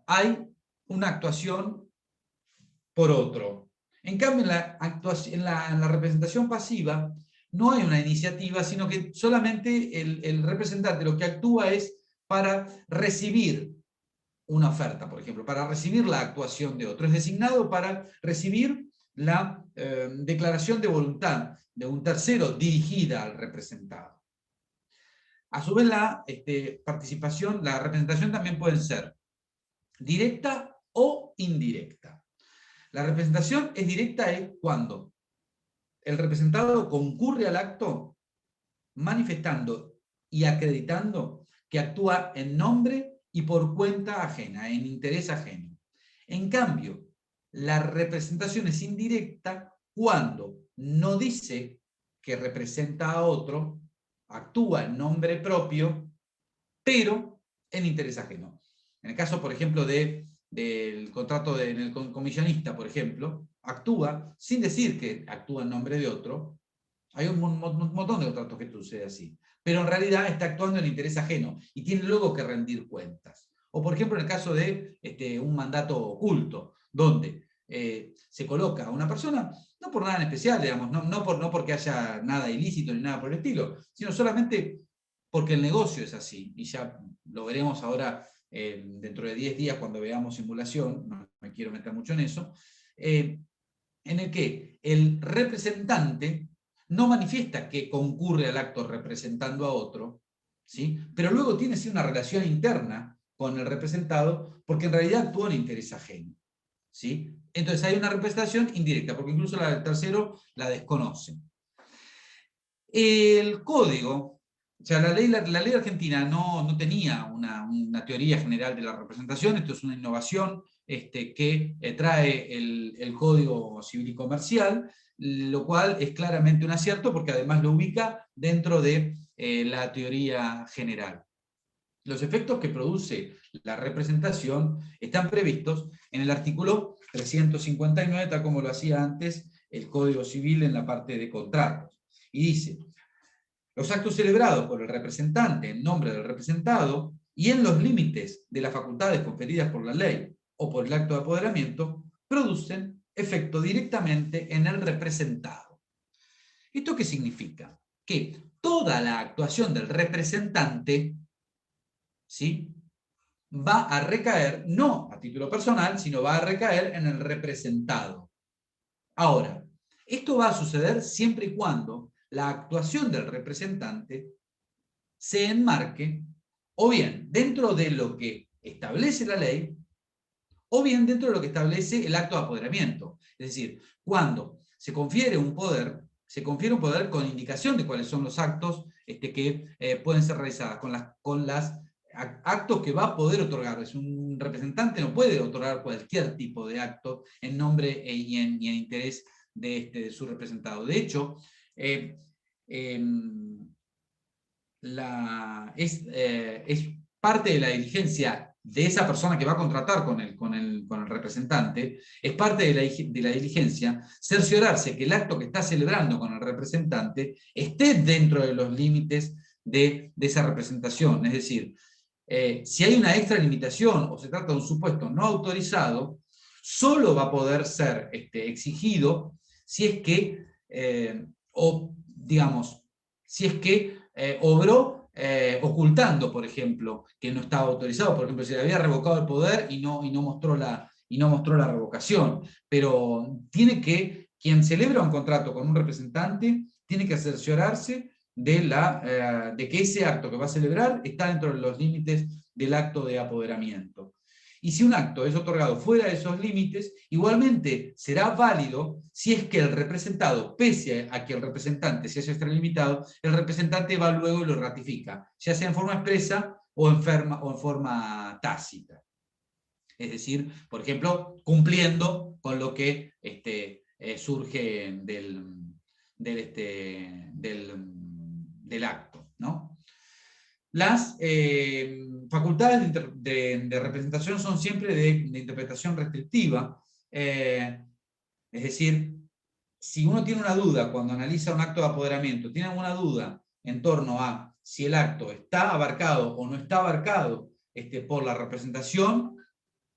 hay una actuación por otro. En cambio, en la representación pasiva, no hay una iniciativa, sino que solamente el representante lo que actúa es para recibir una oferta, por ejemplo, para recibir la actuación de otro. Es designado para recibir la declaración de voluntad de un tercero dirigida al representado. A su vez, la participación, la representación también puede ser directa o indirecta. La representación es directa es cuando el representado concurre al acto manifestando y acreditando que actúa en nombre y por cuenta ajena, en interés ajeno. En cambio, la representación es indirecta cuando no dice que representa a otro, actúa en nombre propio, pero en interés ajeno. En el caso, por ejemplo, del contrato del comisionista, por ejemplo, actúa sin decir que actúa en nombre de otro. Hay un montón de contratos que sucede así. Pero en realidad está actuando en interés ajeno y tiene luego que rendir cuentas. O por ejemplo en el caso de un mandato oculto, donde se coloca a una persona, no por nada en especial, digamos, no porque haya nada ilícito ni nada por el estilo, sino solamente porque el negocio es así. Y ya lo veremos ahora dentro de 10 días cuando veamos simulación, no me quiero meter mucho en eso, en el que el representante no manifiesta que concurre al acto representando a otro, ¿sí? Pero luego tiene sí una relación interna con el representado, porque en realidad actúa en interés ajeno, ¿sí? Entonces hay una representación indirecta, porque incluso la del tercero la desconoce. El código, o sea, la ley argentina no tenía una teoría general de la representación, esto es una innovación que trae el Código Civil y Comercial, lo cual es claramente un acierto porque además lo ubica dentro de la teoría general. Los efectos que produce la representación están previstos en el artículo 359, tal como lo hacía antes el Código Civil en la parte de contratos. Y dice: los actos celebrados por el representante en nombre del representado y en los límites de las facultades conferidas por la ley o por el acto de apoderamiento producen efecto directamente en el representado. ¿Esto qué significa? Que toda la actuación del representante, ¿sí?, va a recaer, no a título personal, sino va a recaer en el representado. Ahora, esto va a suceder siempre y cuando la actuación del representante se enmarque o bien dentro de lo que establece la ley, o bien dentro de lo que establece el acto de apoderamiento. Es decir, cuando se confiere un poder con indicación de cuáles son los actos que pueden ser realizados, con las actos que va a poder otorgar. Un representante no puede otorgar cualquier tipo de acto en nombre y en interés de su representado. De hecho, es parte de la diligencia de esa persona que va a contratar con el representante, es parte de la diligencia cerciorarse que el acto que está celebrando con el representante esté dentro de los límites de esa representación. Es decir, si hay una extralimitación o se trata de un supuesto no autorizado, solo va a poder ser exigido si es que, si es que obró ocultando, por ejemplo, que no estaba autorizado. Por ejemplo, si le había revocado el poder y no mostró la revocación. Pero quien celebra un contrato con un representante tiene que cerciorarse de que ese acto que va a celebrar está dentro de los límites del acto de apoderamiento. Y si un acto es otorgado fuera de esos límites, igualmente será válido si es que el representado, pese a que el representante se haya extralimitado, el representante va luego y lo ratifica, ya sea en forma expresa o en forma tácita. Es decir, por ejemplo, cumpliendo con lo que surge del acto, ¿no? Las facultades de representación son siempre de interpretación restrictiva, es decir, si uno tiene una duda cuando analiza un acto de apoderamiento, tiene alguna duda en torno a si el acto está abarcado o no está abarcado por la representación,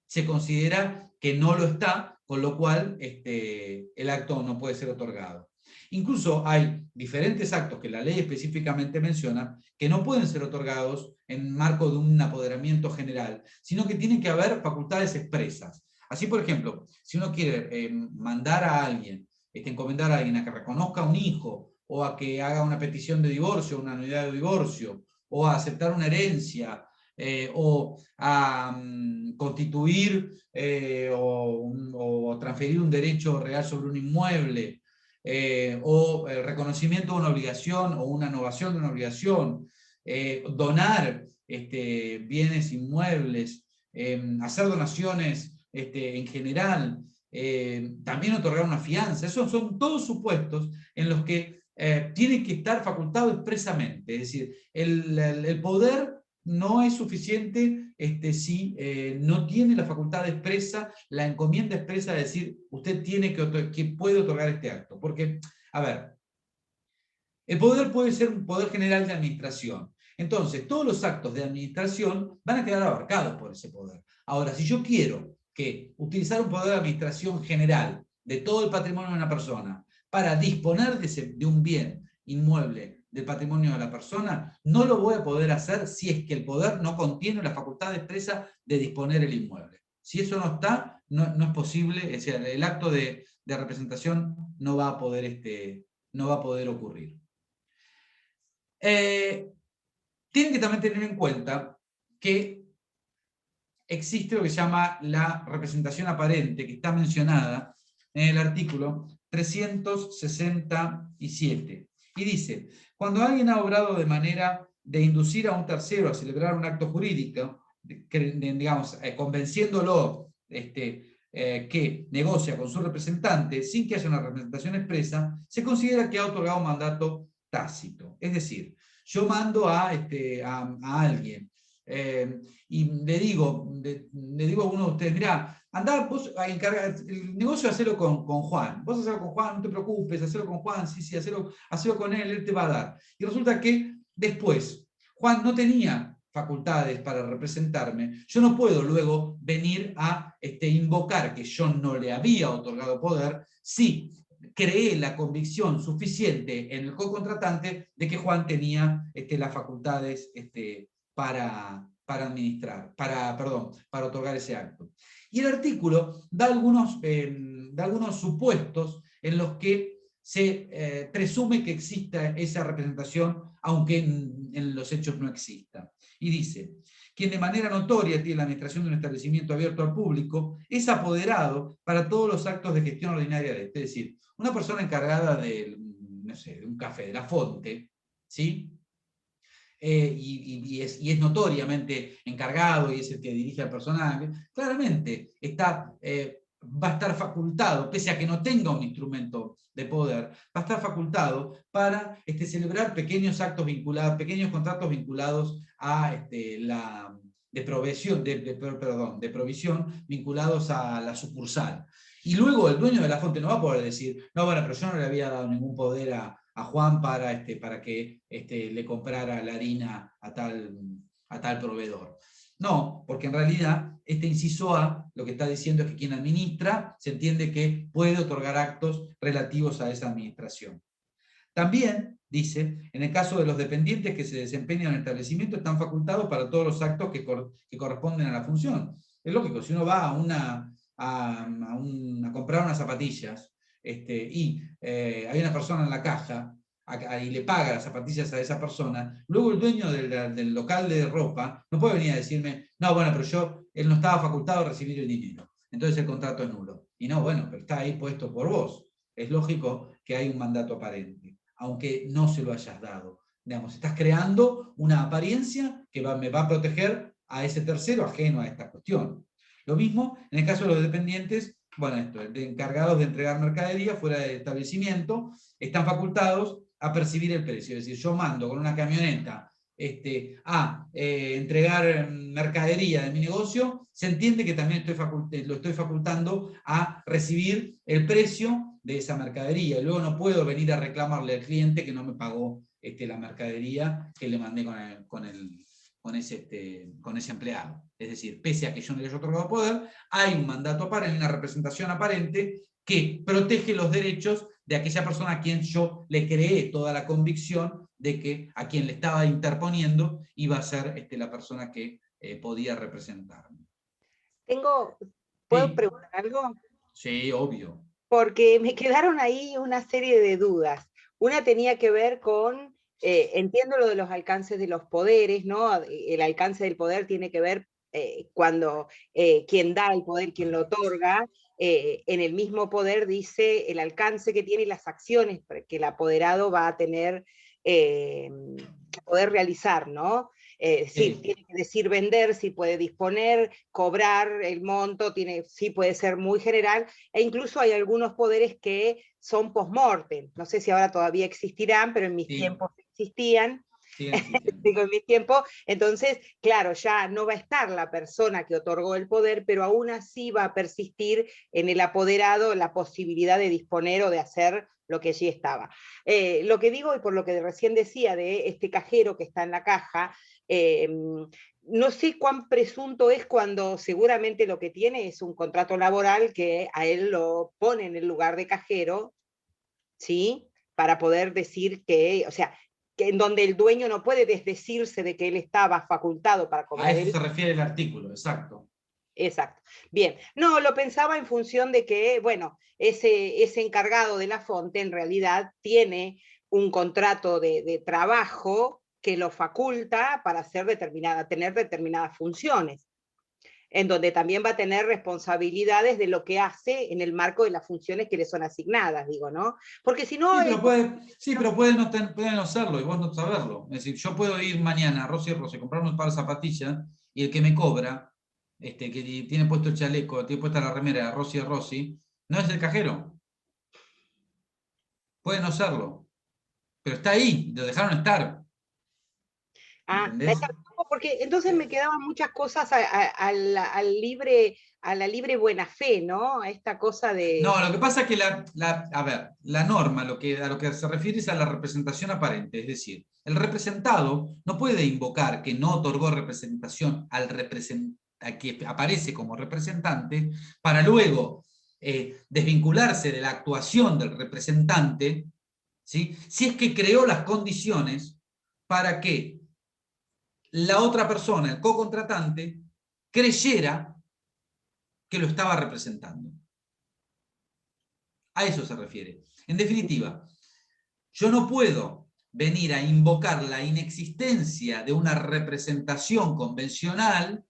se considera que no lo está, con lo cual el acto no puede ser otorgado. Incluso hay diferentes actos que la ley específicamente menciona que no pueden ser otorgados en marco de un apoderamiento general, sino que tiene que haber facultades expresas. Así, por ejemplo, si uno quiere mandar a alguien, encomendar a alguien a que reconozca a un hijo, o a que haga una petición de divorcio, una nulidad de divorcio, o a aceptar una herencia, o a constituir o transferir un derecho real sobre un inmueble, o el reconocimiento de una obligación o una novación de una obligación, donar bienes inmuebles, hacer donaciones en general, también otorgar una fianza. Esos son todos supuestos en los que tiene que estar facultado expresamente. Es decir, el poder no es suficiente si no tiene la facultad expresa, la encomienda expresa de decir, usted tiene que puede otorgar este acto. Porque, a ver, el poder puede ser un poder general de administración. Entonces, todos los actos de administración van a quedar abarcados por ese poder. Ahora, si yo quiero utilizar un poder de administración general de todo el patrimonio de una persona para disponer de un bien inmueble del patrimonio de la persona, no lo voy a poder hacer si es que el poder no contiene la facultad expresa de disponer el inmueble. Si eso no está, no es posible, es decir, el acto de representación no va a poder ocurrir. Tienen que también tener en cuenta que existe lo que se llama la representación aparente, que está mencionada en el artículo 367. Y dice, cuando alguien ha obrado de manera de inducir a un tercero a celebrar un acto jurídico, digamos, convenciéndolo que negocia con su representante sin que haya una representación expresa, se considera que ha otorgado un mandato tácito. Es decir, yo mando a alguien y le digo a uno de ustedes, mirá, andá vos a encargar, el negocio hacelo con Juan, vos hacelo con Juan, no te preocupes, hacelo con Juan, sí, hacelo con él te va a dar. Y resulta que después, Juan no tenía facultades para representarme, yo no puedo luego venir a invocar que yo no le había otorgado poder si creé la convicción suficiente en el co-contratante de que Juan tenía las facultades para administrar, para otorgar ese acto. Y el artículo da algunos supuestos en los que se presume que exista esa representación, aunque en los hechos no exista. Y dice, quien de manera notoria tiene la administración de un establecimiento abierto al público, es apoderado para todos los actos de gestión ordinaria de este. Es decir, una persona encargada de, no sé, de un café, de La Fonte, ¿sí? Y es notoriamente encargado y es el que dirige al personaje, claramente va a estar facultado, pese a que no tenga un instrumento de poder, va a estar facultado para celebrar pequeños actos vinculados, pequeños contratos vinculados a de provisión vinculados a la sucursal. Y luego el dueño de La Fonte no va a poder decir, no, bueno, pero yo no le había dado ningún poder a Juan para que le comprara la harina a tal proveedor. No, porque en realidad este inciso A lo que está diciendo es que quien administra se entiende que puede otorgar actos relativos a esa administración. También, dice, en el caso de los dependientes que se desempeñan en el establecimiento están facultados para todos los actos que corresponden a la función. Es lógico, si uno va a comprar unas zapatillas y hay una persona en la caja y le paga las zapatillas a esa persona, luego el dueño del local de ropa no puede venir a decirme, no, bueno, pero él no estaba facultado a recibir el dinero, entonces el contrato es nulo. Y no, bueno, pero está ahí puesto por vos. Es lógico que hay un mandato aparente, aunque no se lo hayas dado. Digamos, estás creando una apariencia que me va a proteger a ese tercero ajeno a esta cuestión. Lo mismo en el caso de los dependientes, bueno, encargados de entregar mercadería fuera del establecimiento, están facultados a percibir el precio. Es decir, yo mando con una camioneta a entregar mercadería de mi negocio, se entiende que también lo estoy facultando a recibir el precio de esa mercadería. Y luego no puedo venir a reclamarle al cliente que no me pagó la mercadería que le mandé con ese empleado. Es decir, pese a que yo no le haya otorgado poder, hay un mandato aparente, una representación aparente que protege los derechos de aquella persona a quien yo le creé toda la convicción de que a quien le estaba interponiendo iba a ser la persona que podía representarme. ¿Puedo Sí. preguntar algo? Sí, obvio. Porque me quedaron ahí una serie de dudas. Una tenía que ver con, entiendo lo de los alcances de los poderes, ¿no? El alcance del poder tiene que ver cuando quien da el poder, quien lo otorga, en el mismo poder dice el alcance que tiene y las acciones que el apoderado va a tener que poder realizar, ¿no? Sí, tiene que decir vender, sí puede disponer, cobrar el monto, sí puede ser muy general, e incluso hay algunos poderes que son post-mortem. No sé si ahora todavía existirán, pero en mis tiempos existían. Digo, en mi tiempo, entonces, claro, ya no va a estar la persona que otorgó el poder, pero aún así va a persistir en el apoderado la posibilidad de disponer o de hacer lo que allí estaba. Lo que digo, y por lo que recién decía de este cajero que está en la caja, no sé cuán presunto es cuando seguramente lo que tiene es un contrato laboral que a él lo pone en el lugar de cajero, ¿sí? Para poder decir que, o sea, que en donde el dueño no puede desdecirse de que él estaba facultado para cobrar. A eso se refiere el artículo, exacto. Exacto. Bien. No, lo pensaba en función de que, bueno, ese encargado de La Fonte en realidad tiene un contrato de trabajo que lo faculta para tener determinadas funciones, en donde también va a tener responsabilidades de lo que hace en el marco de las funciones que le son asignadas, digo, ¿no? Porque si no... pero puede no serlo y vos no saberlo. Es decir, yo puedo ir mañana a Rosy comprar un par de zapatillas y el que me cobra que tiene puesto el chaleco, tiene puesta la remera de Rossi de Rossi, no es el cajero. Puede no serlo, pero está ahí, lo dejaron estar. ¿Entendés? Porque entonces me quedaban muchas cosas a la libre buena fe, ¿no? A esta cosa de... No, lo que pasa es que a ver, la norma a lo que se refiere es a la representación aparente, es decir, el representado no puede invocar que no otorgó representación a que aparece como representante para luego desvincularse de la actuación del representante, ¿sí? Si es que creó las condiciones para que la otra persona, el co-contratante, creyera que lo estaba representando. A eso se refiere. En definitiva, yo no puedo venir a invocar la inexistencia de una representación convencional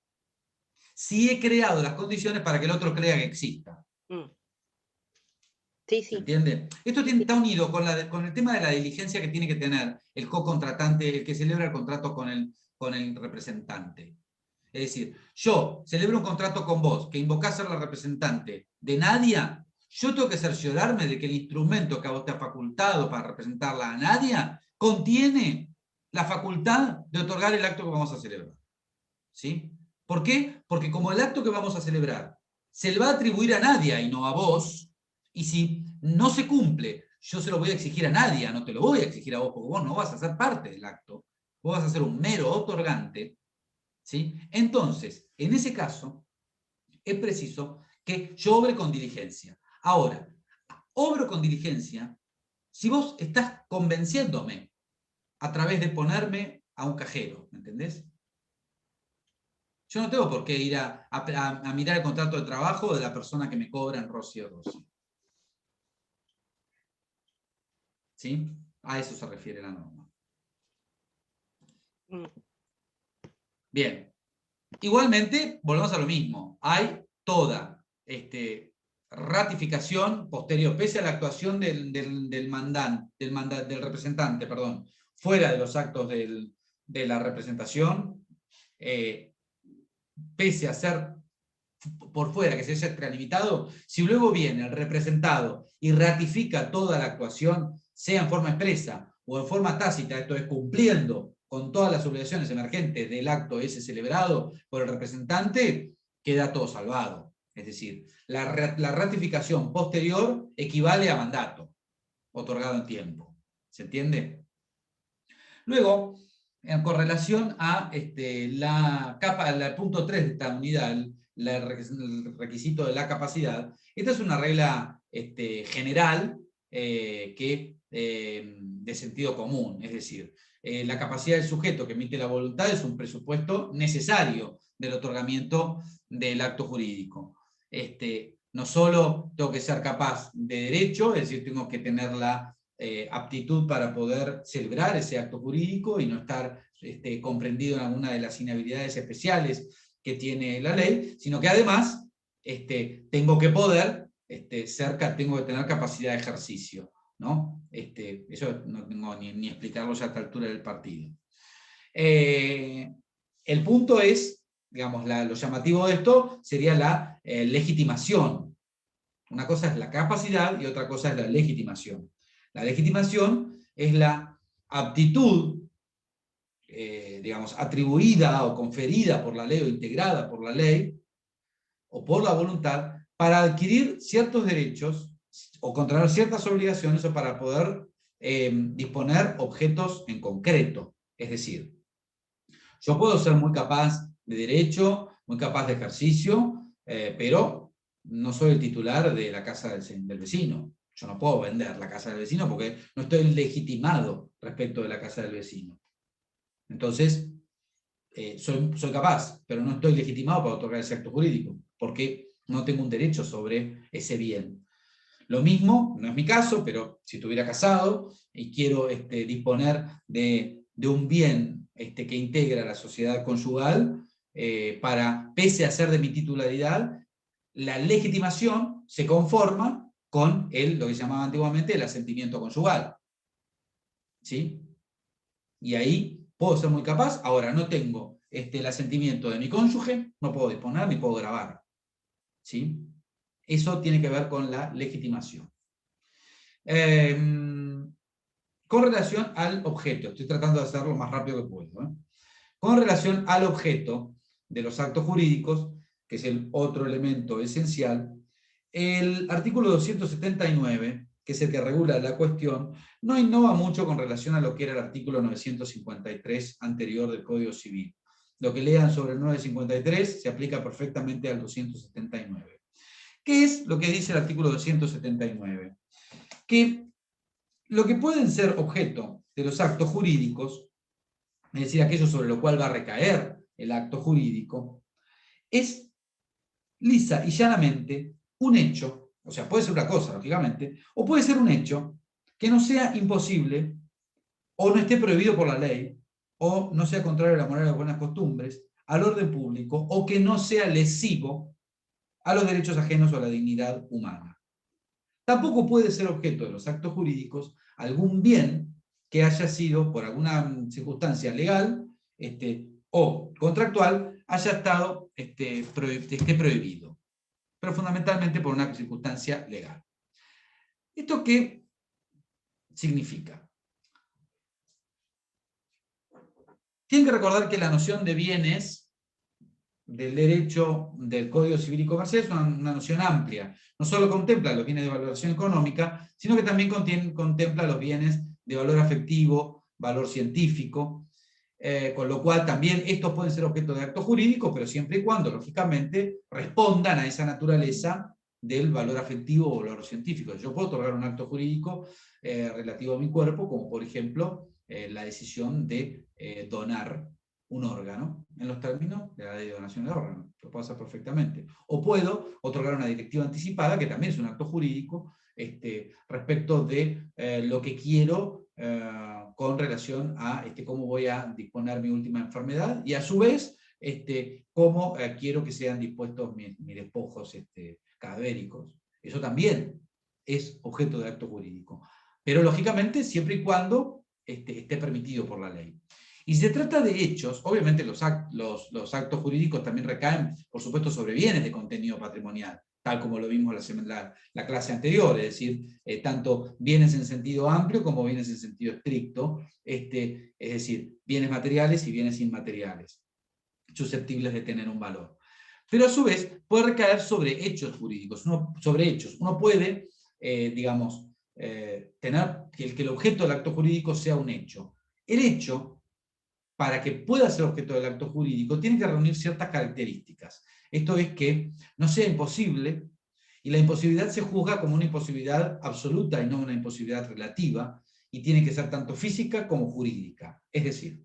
si he creado las condiciones para que el otro crea que exista. Sí, sí. ¿Se entiende? Esto está unido con el tema de la diligencia que tiene que tener el co-contratante, el que celebra el contrato con el representante. Es decir, yo celebro un contrato con vos, que invocás ser la representante de Nadia, yo tengo que cerciorarme de que el instrumento que a vos te ha facultado para representarla a Nadia contiene la facultad de otorgar el acto que vamos a celebrar. ¿Sí? ¿Por qué? Porque como el acto que vamos a celebrar se le va a atribuir a Nadia y no a vos, y si no se cumple, yo se lo voy a exigir a Nadia, no te lo voy a exigir a vos, porque vos no vas a ser parte del acto, vos vas a ser un mero otorgante, ¿sí? Entonces, en ese caso, es preciso que yo obre con diligencia. Ahora, obro con diligencia si vos estás convenciéndome a través de ponerme a un cajero, ¿me entendés? Yo no tengo por qué ir a mirar el contrato de trabajo de la persona que me cobra en Rossi o Rossi. ¿Sí? A eso se refiere la norma. Bien. Igualmente, volvemos a lo mismo. Hay toda ratificación posterior, pese a la actuación del representante, perdón, fuera de los actos de la representación, pese a ser por fuera, que se haya extralimitado, si luego viene el representado y ratifica toda la actuación, sea en forma expresa o en forma tácita, esto es cumpliendo con todas las obligaciones emergentes del acto ese celebrado por el representante, queda todo salvado. Es decir, la ratificación posterior equivale a mandato, otorgado en tiempo. ¿Se entiende? Luego, con relación a el punto 3 de esta unidad, el requisito de la capacidad, esta es una regla general de sentido común, es decir, la capacidad del sujeto que emite la voluntad es un presupuesto necesario del otorgamiento del acto jurídico. No solo tengo que ser capaz de derecho, es decir, tengo que tener la aptitud para poder celebrar ese acto jurídico y no estar comprendido en alguna de las inhabilidades especiales que tiene la ley, sino que además tengo que poder tengo que tener capacidad de ejercicio, ¿no? Eso no tengo ni explicarlo ya a esta altura del partido. El punto es, digamos, lo llamativo de esto sería la legitimación. Una cosa es la capacidad y otra cosa es la legitimación. La legitimación es la aptitud, digamos, atribuida o conferida por la ley o integrada por la ley o por la voluntad para adquirir ciertos derechos o contraer ciertas obligaciones o para poder disponer objetos en concreto. Es decir, yo puedo ser muy capaz de derecho, muy capaz de ejercicio, pero no soy el titular de la casa del vecino. Yo no puedo vender la casa del vecino porque no estoy legitimado respecto de la casa del vecino. Entonces, soy capaz, pero no estoy legitimado para otorgar ese acto jurídico, porque no tengo un derecho sobre ese bien. Lo mismo, no es mi caso, pero si estuviera casado y quiero disponer de un bien que integra la sociedad conyugal, pese a ser de mi titularidad, la legitimación se conforma con lo que se llamaba antiguamente el asentimiento conyugal. ¿Sí? Y ahí puedo ser muy capaz, ahora no tengo el asentimiento de mi cónyuge, no puedo disponer ni puedo grabar. ¿Sí? Eso tiene que ver con la legitimación. Con relación al objeto, estoy tratando de hacerlo lo más rápido que puedo. Con relación al objeto de los actos jurídicos, que es el otro elemento esencial, el artículo 279, que es el que regula la cuestión, no innova mucho con relación a lo que era el artículo 953 anterior del Código Civil. Lo que lean sobre el 953 se aplica perfectamente al 279. ¿Qué es lo que dice el artículo 279? Que lo que pueden ser objeto de los actos jurídicos, es decir, aquello sobre lo cual va a recaer el acto jurídico, es lisa y llanamente un hecho, o sea, puede ser una cosa, lógicamente, o puede ser un hecho que no sea imposible, o no esté prohibido por la ley, o no sea contrario a la moral y las buenas costumbres, al orden público, o que no sea lesivo a los derechos ajenos o a la dignidad humana. Tampoco puede ser objeto de los actos jurídicos algún bien que haya sido, por alguna circunstancia legal o contractual, haya estado esté prohibido, pero fundamentalmente por una circunstancia legal. ¿Esto qué significa? Tienen que recordar que la noción de bienes del derecho del Código Civil y Comercial es una noción amplia. No solo contempla los bienes de valoración económica, sino que también contempla los bienes de valor afectivo, valor científico, con lo cual también estos pueden ser objeto de actos jurídicos, pero siempre y cuando, lógicamente, respondan a esa naturaleza del valor afectivo o valor científico. Yo puedo otorgar un acto jurídico relativo a mi cuerpo, como por ejemplo la decisión de donar un órgano, en los términos de la ley de donación de órganos, lo puedo hacer perfectamente. O puedo otorgar una directiva anticipada, que también es un acto jurídico, respecto de lo que quiero con relación a cómo voy a disponer mi última enfermedad, y a su vez, cómo quiero que sean dispuestos mis despojos cadavéricos. Eso también es objeto de acto jurídico. Pero lógicamente, siempre y cuando esté permitido por la ley. Y si se trata de hechos, obviamente los actos jurídicos también recaen, por supuesto, sobre bienes de contenido patrimonial, tal como lo vimos la clase anterior, es decir, tanto bienes en sentido amplio como bienes en sentido estricto, es decir, bienes materiales y bienes inmateriales, susceptibles de tener un valor. Pero a su vez puede recaer sobre hechos jurídicos, Uno puede, digamos, tener que el objeto del acto jurídico sea un hecho. El hecho, para que pueda ser objeto del acto jurídico, tiene que reunir ciertas características. Esto es que no sea imposible, y la imposibilidad se juzga como una imposibilidad absoluta y no una imposibilidad relativa, y tiene que ser tanto física como jurídica. Es decir,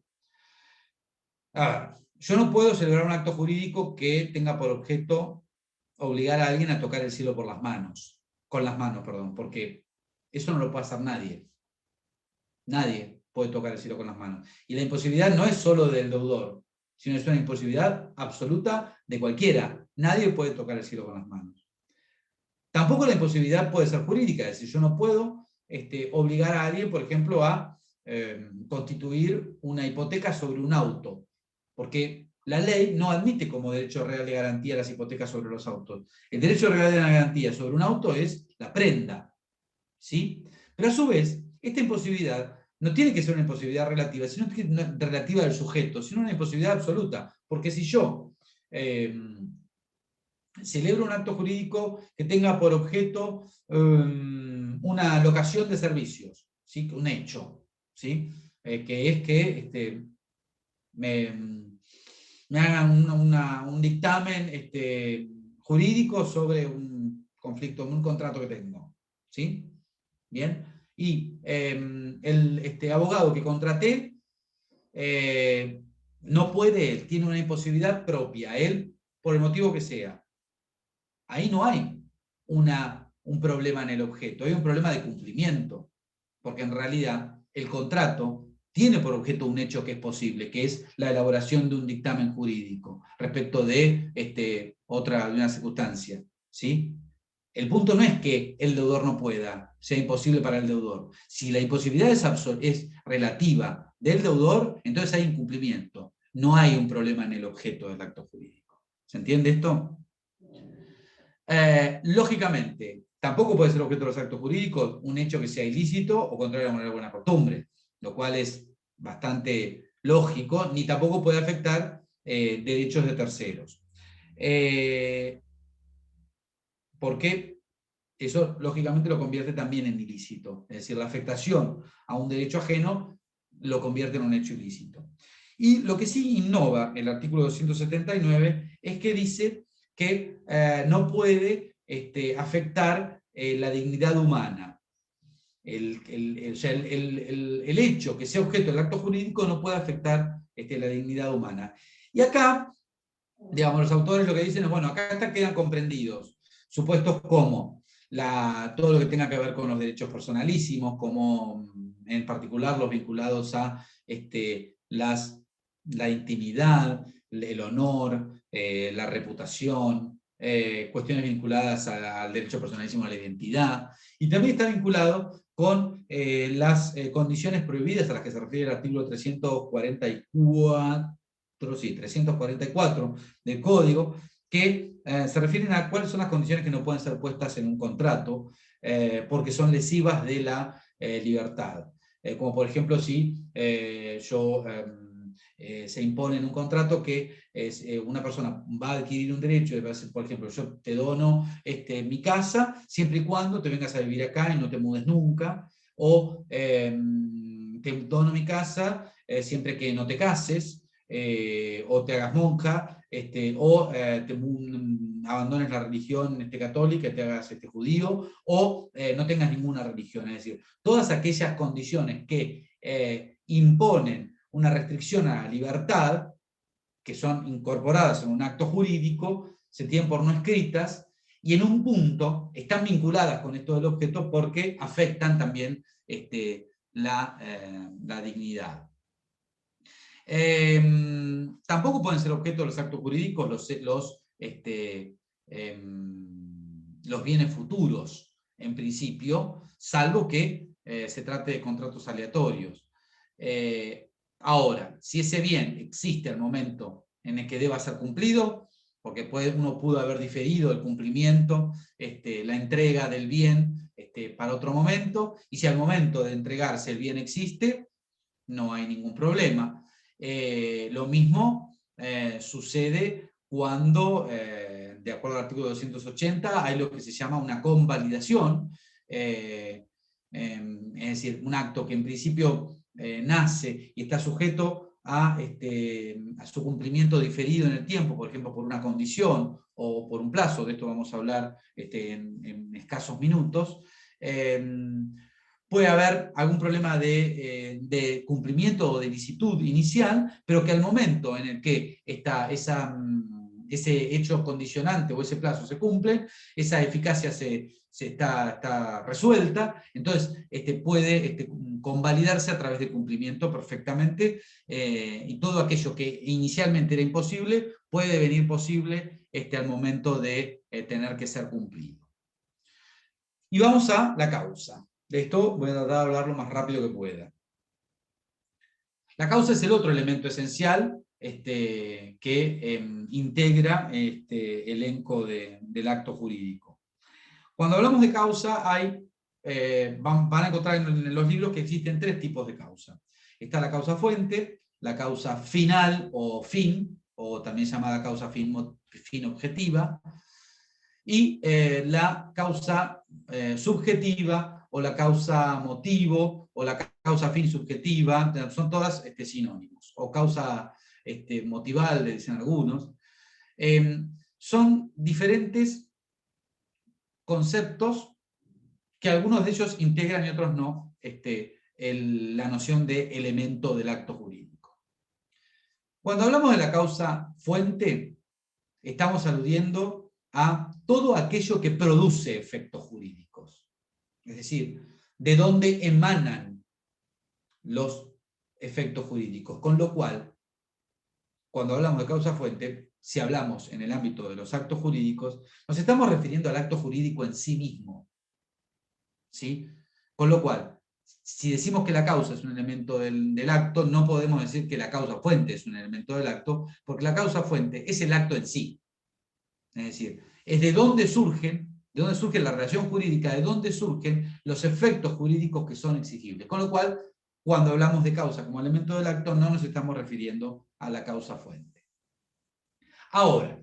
yo no puedo celebrar un acto jurídico que tenga por objeto obligar a alguien a tocar el cielo con las manos, porque eso no lo puede hacer nadie. Nadie puede tocar el cielo con las manos. Y la imposibilidad no es solo del deudor, sino es una imposibilidad absoluta de cualquiera. Nadie puede tocar el cielo con las manos. Tampoco la imposibilidad puede ser jurídica, es decir, yo no puedo obligar a alguien, por ejemplo, a constituir una hipoteca sobre un auto, porque la ley no admite como derecho real de garantía las hipotecas sobre los autos. El derecho real de garantía sobre un auto es la prenda, ¿sí? Pero a su vez, esta imposibilidad no tiene que ser una imposibilidad relativa, sino que relativa al sujeto, sino una imposibilidad absoluta. Porque si yo celebro un acto jurídico que tenga por objeto una locación de servicios, ¿sí? Un hecho, ¿sí? Que es que me hagan un dictamen jurídico sobre un conflicto, un contrato que tengo, ¿sí? Bien, y el abogado que contraté no puede, él tiene una imposibilidad propia, él, por el motivo que sea. Ahí no hay un problema en el objeto, hay un problema de cumplimiento, porque en realidad el contrato tiene por objeto un hecho que es posible, que es la elaboración de un dictamen jurídico respecto de una circunstancia, ¿sí? El punto no es que el deudor no pueda, sea imposible para el deudor. Si la imposibilidad es relativa del deudor, entonces hay incumplimiento. no hay un problema en el objeto del acto jurídico. ¿Se entiende esto? Lógicamente, tampoco puede ser objeto de los actos jurídicos un hecho que sea ilícito o contrario a la moral de buena costumbre, lo cual es bastante lógico, ni tampoco puede afectar derechos de terceros. Porque eso lógicamente lo convierte también en ilícito, es decir, la afectación a un derecho ajeno lo convierte en un hecho ilícito. Y lo que sí innova el artículo 279 es que dice que no puede afectar la dignidad humana. El hecho que sea objeto del acto jurídico no puede afectar la dignidad humana. Y acá, digamos, los autores lo que dicen es, bueno, acá quedan comprendidos supuestos como todo lo que tenga que ver con los derechos personalísimos, como en particular los vinculados a la intimidad, el honor, la reputación, cuestiones vinculadas al derecho personalísimo a la identidad, y también está vinculado con las condiciones prohibidas a las que se refiere el artículo 344 del Código, que se refieren a cuáles son las condiciones que no pueden ser puestas en un contrato, porque son lesivas de la libertad. Como por ejemplo si se impone en un contrato que una persona va a adquirir un derecho, por ejemplo, yo te dono mi casa siempre y cuando te vengas a vivir acá y no te mudes nunca, o te dono mi casa siempre que no te cases, o te hagas monja, o abandones la religión católica y te hagas judío, o no tengas ninguna religión. Es decir, todas aquellas condiciones que imponen una restricción a la libertad, que son incorporadas en un acto jurídico, se tienen por no escritas, y en un punto están vinculadas con esto del objeto porque afectan también la dignidad. Tampoco pueden ser objeto de los actos jurídicos los bienes futuros, en principio, salvo que se trate de contratos aleatorios. Ahora, si ese bien existe al momento en el que deba ser cumplido, porque uno pudo haber diferido el cumplimiento, la entrega del bien para otro momento, y si al momento de entregarse el bien existe, no hay ningún problema. Lo mismo sucede cuando, de acuerdo al artículo 280, hay lo que se llama una convalidación, es decir, un acto que en principio nace y está sujeto a su cumplimiento diferido en el tiempo, por ejemplo, por una condición o por un plazo, de esto vamos a hablar en escasos minutos. Puede haber algún problema de cumplimiento o de licitud inicial, pero que al momento en el que ese hecho condicionante o ese plazo se cumple, esa eficacia está resuelta, entonces puede convalidarse a través de cumplimiento perfectamente, y todo aquello que inicialmente era imposible puede devenir posible al momento de tener que ser cumplido. Y vamos a la causa. De esto voy a tratar de hablar lo más rápido que pueda. La causa es el otro elemento esencial que integra este elenco del acto jurídico. Cuando hablamos de causa, van a encontrar en los libros que existen tres tipos de causa. Está la causa fuente, la causa final o fin, o también llamada causa fin objetiva, y la causa subjetiva, o la causa motivo, o la causa fin subjetiva, son todas sinónimos, o causa motival, le dicen algunos. Son diferentes conceptos que algunos de ellos integran y otros no la noción de elemento del acto jurídico. Cuando hablamos de la causa fuente, estamos aludiendo a todo aquello que produce efectos jurídicos. Es decir, de dónde emanan los efectos jurídicos. Con lo cual, cuando hablamos de causa fuente, si hablamos en el ámbito de los actos jurídicos, nos estamos refiriendo al acto jurídico en sí mismo. ¿Sí? Con lo cual, si decimos que la causa es un elemento del acto, no podemos decir que la causa fuente es un elemento del acto, porque la causa fuente es el acto en sí. Es decir, es de dónde surge la relación jurídica, de dónde surgen los efectos jurídicos que son exigibles. Con lo cual, cuando hablamos de causa como elemento del acto, no nos estamos refiriendo a la causa fuente. Ahora,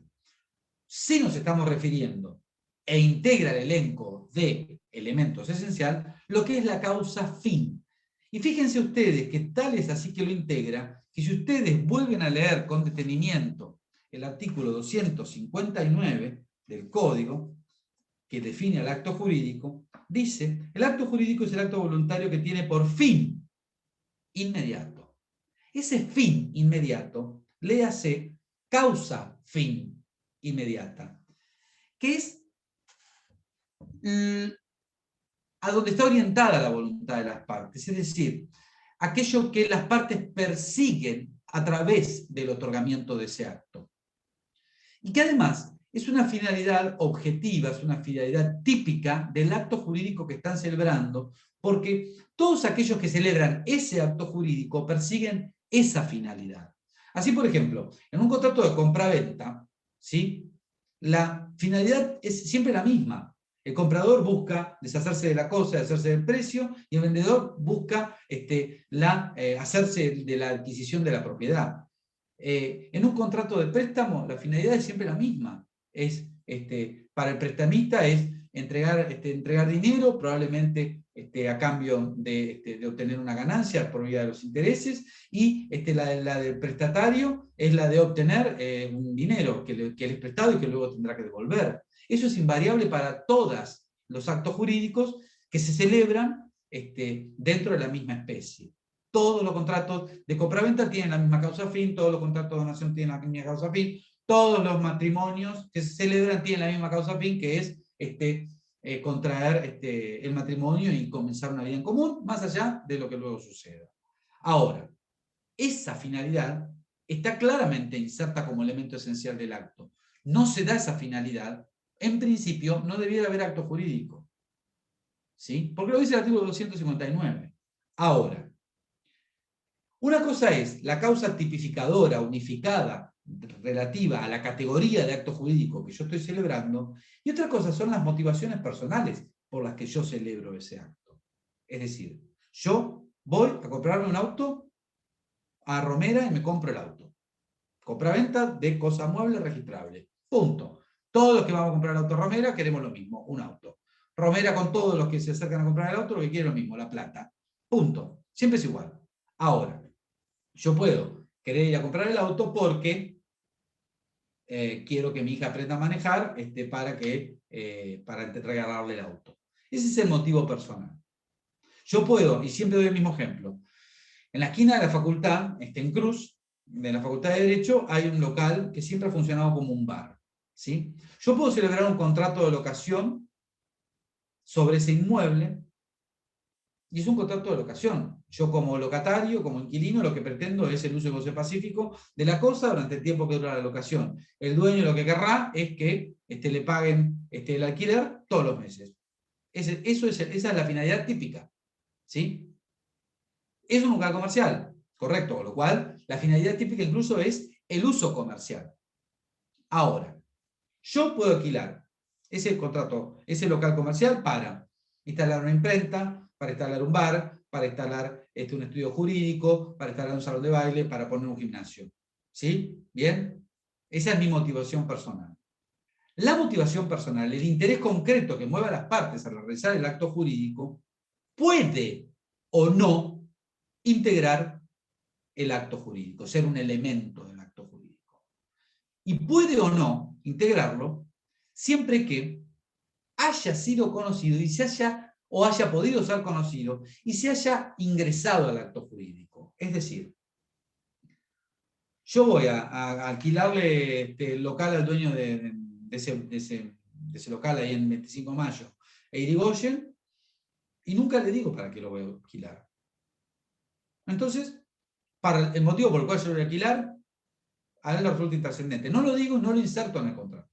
si nos estamos refiriendo e integra el elenco de elementos esencial, lo que es la causa fin. Y fíjense ustedes que tal es así que lo integra, que si ustedes vuelven a leer con detenimiento el artículo 259 del Código, que define al acto jurídico, dice, el acto jurídico es el acto voluntario que tiene por fin inmediato. Ese fin inmediato, léase causa fin inmediata, que es a donde está orientada la voluntad de las partes, es decir, aquello que las partes persiguen a través del otorgamiento de ese acto. Y que además es una finalidad objetiva, es una finalidad típica del acto jurídico que están celebrando, porque todos aquellos que celebran ese acto jurídico persiguen esa finalidad. Así, por ejemplo, en un contrato de compra-venta, ¿sí?, la finalidad es siempre la misma. El comprador busca deshacerse de la cosa, deshacerse del precio, y el vendedor busca hacerse de la adquisición de la propiedad. En un contrato de préstamo, la finalidad es siempre la misma. Para el prestamista es entregar dinero, probablemente a cambio de obtener una ganancia por vía de los intereses, y la del prestatario es la de obtener un dinero que le es prestado y que luego tendrá que devolver. Eso es invariable para todos los actos jurídicos que se celebran dentro de la misma especie. Todos los contratos de compraventa tienen la misma causa fin, todos los contratos de donación tienen la misma causa fin, todos los matrimonios que se celebran tienen la misma causa fin, que es contraer el matrimonio y comenzar una vida en común, más allá de lo que luego suceda. Ahora, esa finalidad está claramente inserta como elemento esencial del acto. No se da esa finalidad, en principio no debiera haber acto jurídico. ¿Sí? Porque lo dice el artículo 259. Ahora, una cosa es la causa tipificadora, unificada, relativa a la categoría de acto jurídico que yo estoy celebrando, y otra cosa son las motivaciones personales por las que yo celebro ese acto. Es decir, yo voy a comprarme un auto a Romera y me compro el auto. Compra-venta de cosa mueble registrable. Punto. Todos los que vamos a comprar el auto Romera queremos lo mismo, un auto. Romera con todos los que se acercan a comprar el auto lo que quiere lo mismo, la plata. Punto. Siempre es igual. Ahora, yo puedo querer ir a comprar el auto porque quiero que mi hija aprenda a manejar para regalarle el auto. Ese es el motivo personal. Yo puedo, y siempre doy el mismo ejemplo, en la esquina de la facultad, en Cruz, de la Facultad de Derecho, hay un local que siempre ha funcionado como un bar. ¿Sí? Yo puedo celebrar un contrato de locación sobre ese inmueble, y es un contrato de locación. Yo como locatario, como inquilino, lo que pretendo es el uso y goce pacífico de la cosa durante el tiempo que dura la locación. El dueño lo que querrá es que le paguen el alquiler todos los meses. Esa es la finalidad típica. ¿Sí? Es un local comercial, correcto, con lo cual la finalidad típica incluso es el uso comercial. Ahora, yo puedo alquilar ese contrato, ese local comercial para instalar una imprenta, para instalar un bar, para instalar un estudio jurídico, para instalar un salón de baile, para poner un gimnasio. ¿Sí? ¿Bien? Esa es mi motivación personal. La motivación personal, el interés concreto que mueve a las partes a realizar el acto jurídico, puede o no integrar el acto jurídico, ser un elemento del acto jurídico. Y puede o no integrarlo siempre que haya sido conocido y haya podido ser conocido y se haya ingresado al acto jurídico. Es decir, yo voy a alquilarle el local al dueño de ese local ahí en 25 de mayo, e Irigoyen, y nunca le digo para qué lo voy a alquilar. Entonces, para el motivo por el cual yo lo voy a alquilar, a él le resulta intrascendente. No lo digo, no lo inserto en el contrato.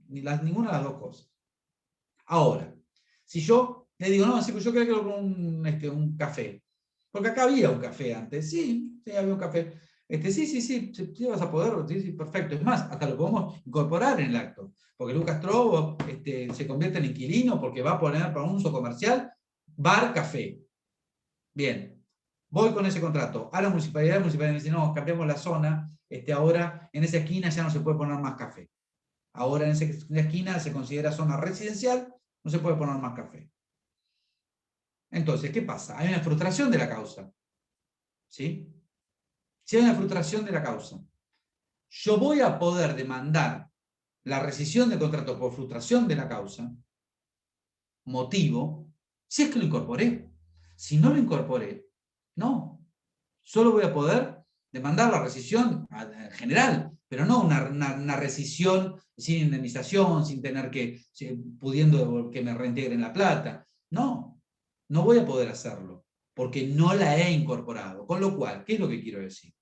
Ninguna de las dos cosas. Ahora, si yo Le digo, no, sí, pues yo quería que un café. Porque acá había un café antes. Sí, sí, había un café. Sí, vas a poder, sí, perfecto. Es más, hasta lo podemos incorporar en el acto. Porque Lucas Trobo se convierte en inquilino porque va a poner para un uso comercial bar, café. Bien, voy con ese contrato a la municipalidad me dice, no, cambiamos la zona, ahora en esa esquina ya no se puede poner más café. Ahora en esa esquina se considera zona residencial, no se puede poner más café. Entonces, ¿qué pasa? Hay una frustración de la causa. ¿Sí? Si hay una frustración de la causa, yo voy a poder demandar la rescisión de contrato por frustración de la causa, motivo, si es que lo incorporé. Si no lo incorporé, no. Solo voy a poder demandar la rescisión en general, pero no una rescisión sin indemnización, sin tener pudiendo que me reintegren la plata. No, no voy a poder hacerlo, porque no la he incorporado. Con lo cual, ¿qué es lo que quiero decir?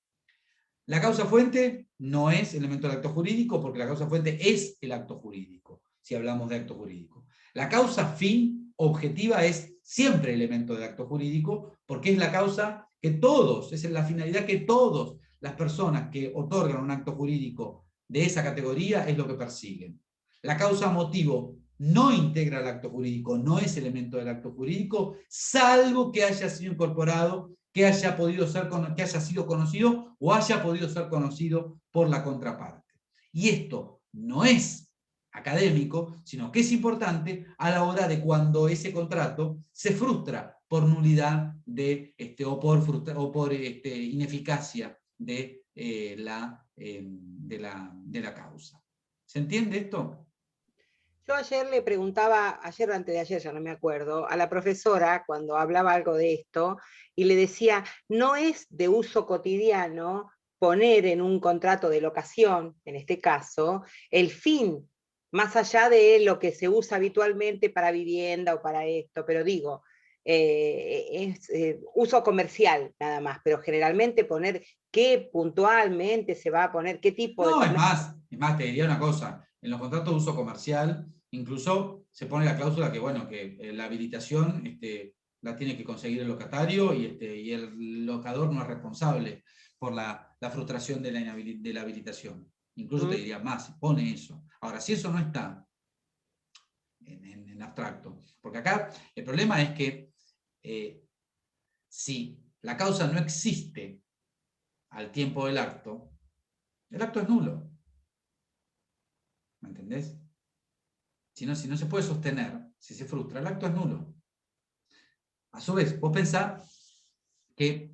La causa fuente no es elemento del acto jurídico, porque la causa fuente es el acto jurídico, si hablamos de acto jurídico. La causa fin objetiva es siempre elemento del acto jurídico, porque es la causa que todos, es la finalidad que todas las personas que otorgan un acto jurídico de esa categoría es lo que persiguen. La causa motivo no integra el acto jurídico, no es elemento del acto jurídico, salvo que haya sido incorporado, que haya sido conocido o haya podido ser conocido por la contraparte. Y esto no es académico, sino que es importante a la hora de cuando ese contrato se frustra por nulidad o por ineficacia de la causa. ¿Se entiende esto? Yo ayer le preguntaba, ayer o antes de ayer, ya no me acuerdo, a la profesora cuando hablaba algo de esto, y le decía, no es de uso cotidiano poner en un contrato de locación, en este caso, el fin, más allá de lo que se usa habitualmente para vivienda o para esto, pero digo, es uso comercial nada más, pero generalmente poner qué puntualmente se va a poner, qué tipo de No, comercio. es más, te diría una cosa, en los contratos de uso comercial, incluso se pone la cláusula que, bueno, que la habilitación la tiene que conseguir el locatario y el locador no es responsable por la frustración de la habilitación. Incluso te diría más, pone eso. Ahora, si eso no está en abstracto, porque acá el problema es que si la causa no existe al tiempo del acto, el acto es nulo. ¿Me entendés? Si no se puede sostener, si se frustra, el acto es nulo. A su vez, vos pensás que,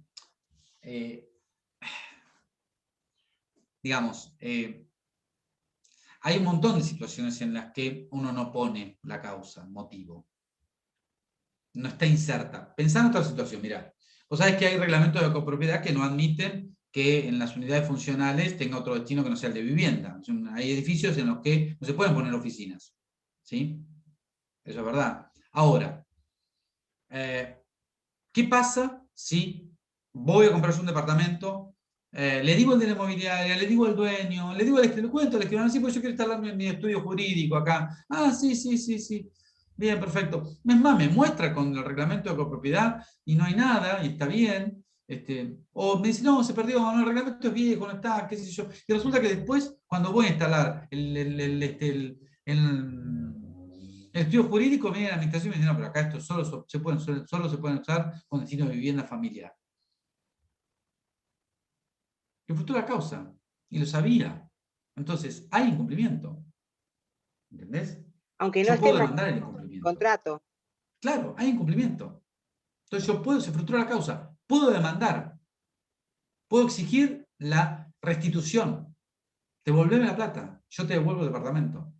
digamos, hay un montón de situaciones en las que uno no pone la causa, motivo. No está inserta. Pensá en otra situación, mirá. Vos sabés que hay reglamentos de copropiedad que no admiten que en las unidades funcionales tenga otro destino que no sea el de vivienda. Hay edificios en los que no se pueden poner oficinas. ¿Sí? Eso es verdad. Ahora, ¿qué pasa si voy a comprarse un departamento? Le digo al de la inmobiliaria, le digo al dueño, le digo al le cuento al escribano, sí, pues yo quiero instalar mi estudio jurídico acá. Ah, sí. Bien, perfecto. Es más, me muestra con el reglamento de copropiedad y no hay nada, y está bien. O me dice, no, se perdió, no, el reglamento es viejo, no está, qué sé yo. Y resulta que después, cuando voy a instalar el estudio jurídico, viene la administración y me dice, no, pero acá esto solo se pueden usar con destino de vivienda familiar. Que frustró la causa, y lo sabía. Entonces, hay incumplimiento. ¿Entendés? Aunque no Yo esté puedo en demandar el el incumplimiento. contrato. Claro, hay incumplimiento. Entonces se frustró la causa. Puedo demandar. Puedo exigir la restitución. Devolveme la plata. Yo te devuelvo el departamento.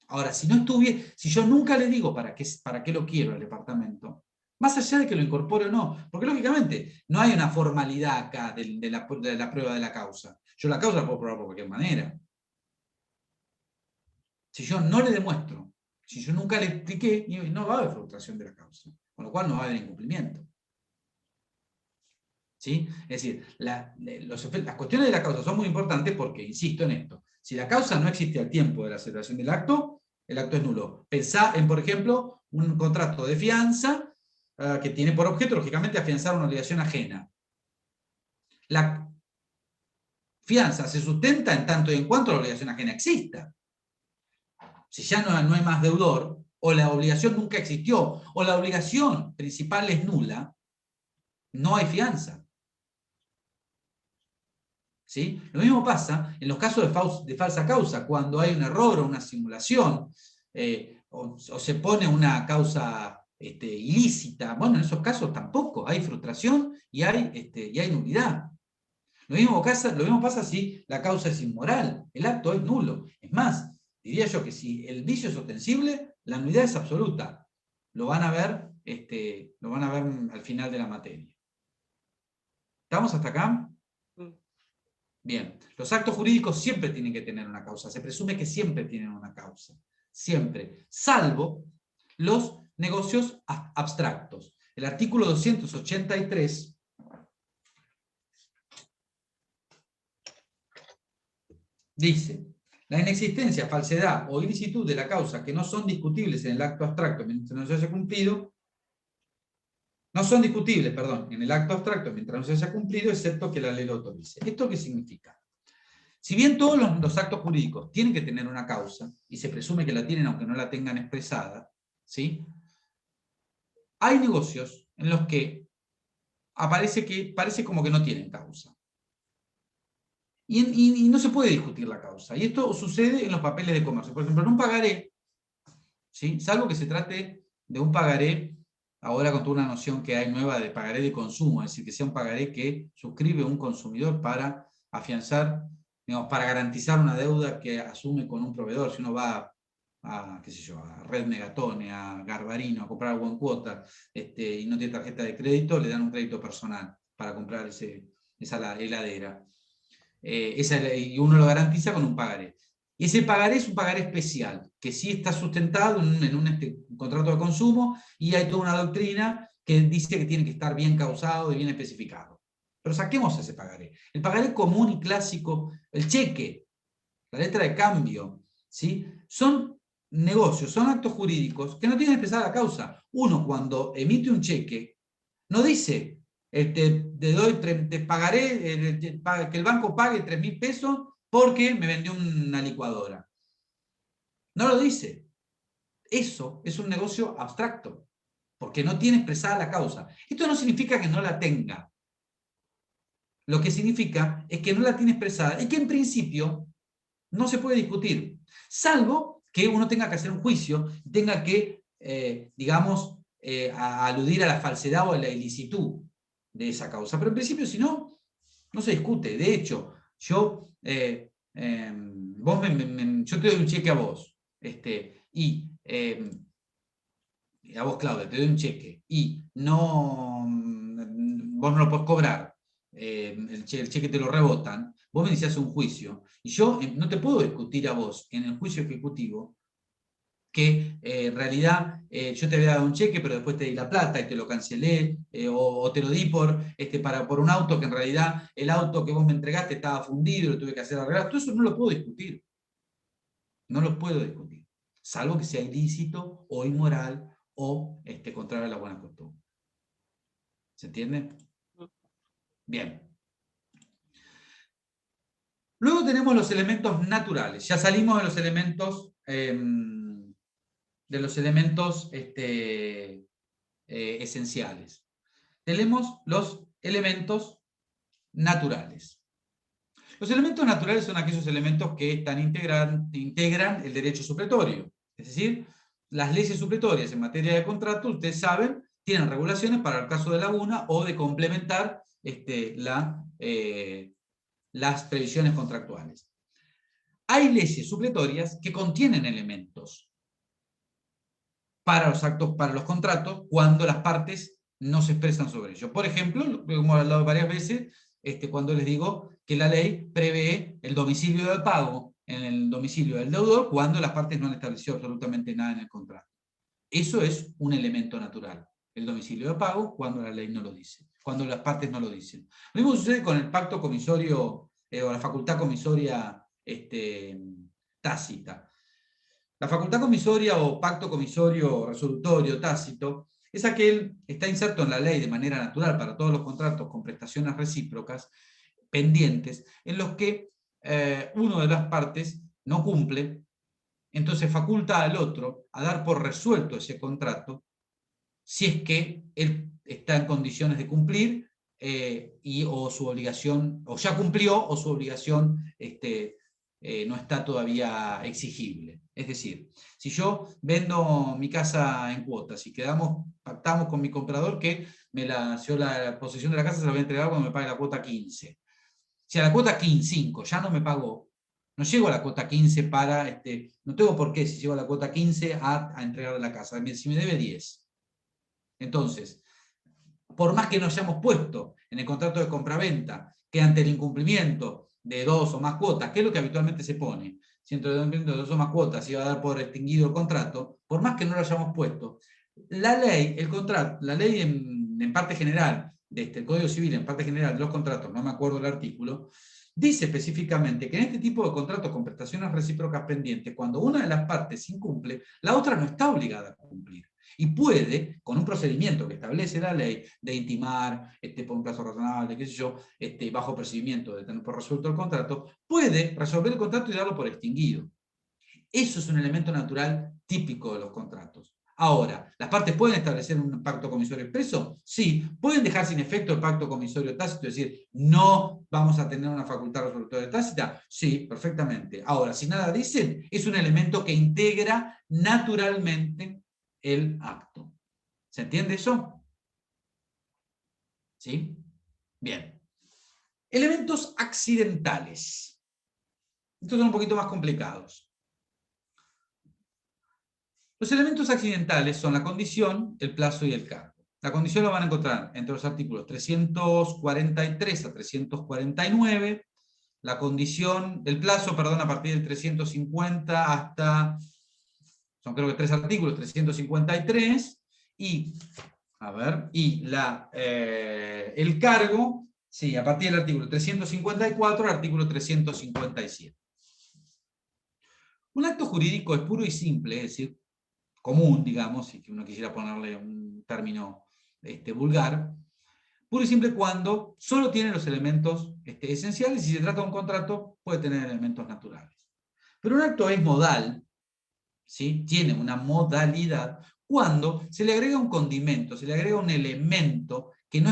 Ahora, si yo nunca le digo para qué lo quiero el departamento, más allá de que lo incorpore o no, porque lógicamente no hay una formalidad acá de la prueba de la causa. Yo la causa la puedo probar por cualquier manera. Si yo no le demuestro, si yo nunca le expliqué, no va a haber frustración de la causa, con lo cual no va a haber incumplimiento. ¿Sí? Es decir, las cuestiones de la causa son muy importantes porque, insisto en esto, si la causa no existe al tiempo de la celebración del acto, el acto es nulo. Pensá en, por ejemplo, un contrato de fianza que tiene por objeto, lógicamente, afianzar una obligación ajena. La fianza se sustenta en tanto y en cuanto la obligación ajena exista. Si ya no hay más deudor, o la obligación nunca existió, o la obligación principal es nula, no hay fianza. ¿Sí? Lo mismo pasa en los casos de falsa causa, cuando hay un error o una simulación, o se pone una causa ilícita. Bueno, en esos casos tampoco, hay frustración y hay nulidad. Lo mismo pasa si la causa es inmoral, el acto es nulo. Es más, diría yo que si el vicio es ostensible, la nulidad es absoluta. Lo van a ver al final de la materia. ¿Estamos hasta acá? Bien, los actos jurídicos siempre tienen que tener una causa, se presume que siempre tienen una causa, siempre, salvo los negocios abstractos. El artículo 283 dice: la inexistencia, falsedad o ilicitud de la causa que no son discutibles en el acto abstracto mientras no se haya cumplido, en el acto abstracto mientras no se haya cumplido, excepto que la ley lo autorice. ¿Esto qué significa? Si bien todos los actos jurídicos tienen que tener una causa, y se presume que la tienen aunque no la tengan expresada, ¿sí? Hay negocios en los que parece como que no tienen causa. Y no se puede discutir la causa. Y esto sucede en los papeles de comercio. Por ejemplo, en un pagaré, ¿sí? Salvo que se trate de un pagaré, ahora con toda una noción que hay nueva de pagaré de consumo, es decir, que sea un pagaré que suscribe un consumidor para afianzar, digamos, para garantizar una deuda que asume con un proveedor. Si uno va qué sé yo, a Red Megatone, a Garbarino, a comprar Buen Cuota, y no tiene tarjeta de crédito, le dan un crédito personal para comprar esa heladera. Y uno lo garantiza con un pagaré. Y ese pagaré es un pagaré especial, que sí está sustentado en un contrato de consumo, y hay toda una doctrina que dice que tiene que estar bien causado y bien especificado. Pero saquemos ese pagaré. El pagaré común y clásico, el cheque, la letra de cambio, ¿sí? Son negocios, son actos jurídicos que no tienen expresada la causa. Uno, cuando emite un cheque, no dice: te pagaré, que el banco pague 3.000 pesos porque me vendió una licuadora. No lo dice. Eso es un negocio abstracto, porque no tiene expresada la causa. Esto no significa que no la tenga. Lo que significa es que no la tiene expresada y que en principio no se puede discutir, salvo que uno tenga que hacer un juicio, tenga que, digamos, aludir a la falsedad o a la ilicitud de esa causa. Pero en principio, si no, no se discute. De hecho, yo te doy un cheque a vos, y a vos, Claudia, te doy un cheque, y vos no lo podés cobrar, el cheque te lo rebotan, vos me iniciás un juicio, y yo no te puedo discutir a vos en el juicio ejecutivo que en realidad yo te había dado un cheque, pero después te di la plata y te lo cancelé, o te lo di por un auto que en realidad el auto que vos me entregaste estaba fundido y lo tuve que hacer arreglar. Todo eso no lo puedo discutir. No lo puedo discutir, salvo que sea ilícito o inmoral o contrario a la buena costumbre. ¿Se entiende? Bien. Luego tenemos los elementos naturales. Ya salimos de los elementos esenciales. Tenemos los elementos naturales. Los elementos naturales son aquellos elementos que integran el derecho supletorio. Es decir, las leyes supletorias en materia de contrato, ustedes saben, tienen regulaciones para el caso de laguna o de complementar las previsiones contractuales. Hay leyes supletorias que contienen elementos para los contratos cuando las partes no se expresan sobre ello. Por ejemplo, lo hemos hablado varias veces, cuando les digo que la ley prevé el domicilio de pago en el domicilio del deudor cuando las partes no han establecido absolutamente nada en el contrato. Eso es un elemento natural, el domicilio de pago, cuando la ley no lo dice, cuando las partes no lo dicen. Lo mismo sucede con el pacto comisorio o la facultad comisoria tácita. La facultad comisoria o pacto comisorio resolutorio tácito es aquel que está inserto en la ley de manera natural para todos los contratos con prestaciones recíprocas pendientes, en los que uno de las partes no cumple, entonces faculta al otro a dar por resuelto ese contrato si es que él está en condiciones de cumplir o su obligación, o ya cumplió, o su obligación no está todavía exigible. Es decir, si yo vendo mi casa en cuotas y pactamos con mi comprador que yo la posesión de la casa se la voy a entregar cuando me pague la cuota 15. Si a la cuota 5 ya no me pagó, no llego a la cuota 15 no tengo por qué, si llego a la cuota 15 a entregarle la casa, si me debe 10. Entonces, por más que nos hayamos puesto en el contrato de compraventa que ante el incumplimiento de 2 o más cuotas, que es lo que habitualmente se pone, si ante el incumplimiento de 2 o más cuotas iba a dar por extinguido el contrato, por más que no lo hayamos puesto, la ley en parte general, el Código Civil en parte general de los contratos, no me acuerdo el artículo, dice específicamente que en este tipo de contratos con prestaciones recíprocas pendientes, cuando una de las partes incumple, la otra no está obligada a cumplir. Y puede, con un procedimiento que establece la ley, de intimar por un plazo razonable, qué sé yo, bajo procedimiento de tener por resuelto el contrato, puede resolver el contrato y darlo por extinguido. Eso es un elemento natural típico de los contratos. Ahora, ¿las partes pueden establecer un pacto comisorio expreso? Sí. ¿Pueden dejar sin efecto el pacto comisorio tácito? Es decir, no vamos a tener una facultad resolutoria tácita. Sí, perfectamente. Ahora, si nada dicen, es un elemento que integra naturalmente el acto. ¿Se entiende eso? ¿Sí? Bien. Elementos accidentales. Estos son un poquito más complicados. Los elementos accidentales son la condición, el plazo y el cargo. La condición lo van a encontrar entre los artículos 343 a 349, la condición, el plazo, perdón, a partir del 350 hasta, son creo que 3 artículos, 353, y el cargo, sí, a partir del artículo 354 al artículo 357. Un acto jurídico es puro y simple, es decir, común, digamos, si uno quisiera ponerle un término vulgar, puro y simple cuando solo tiene los elementos esenciales, y si se trata de un contrato, puede tener elementos naturales. Pero un acto es modal, ¿sí? Tiene una modalidad cuando se le agrega un condimento, se le agrega un elemento que no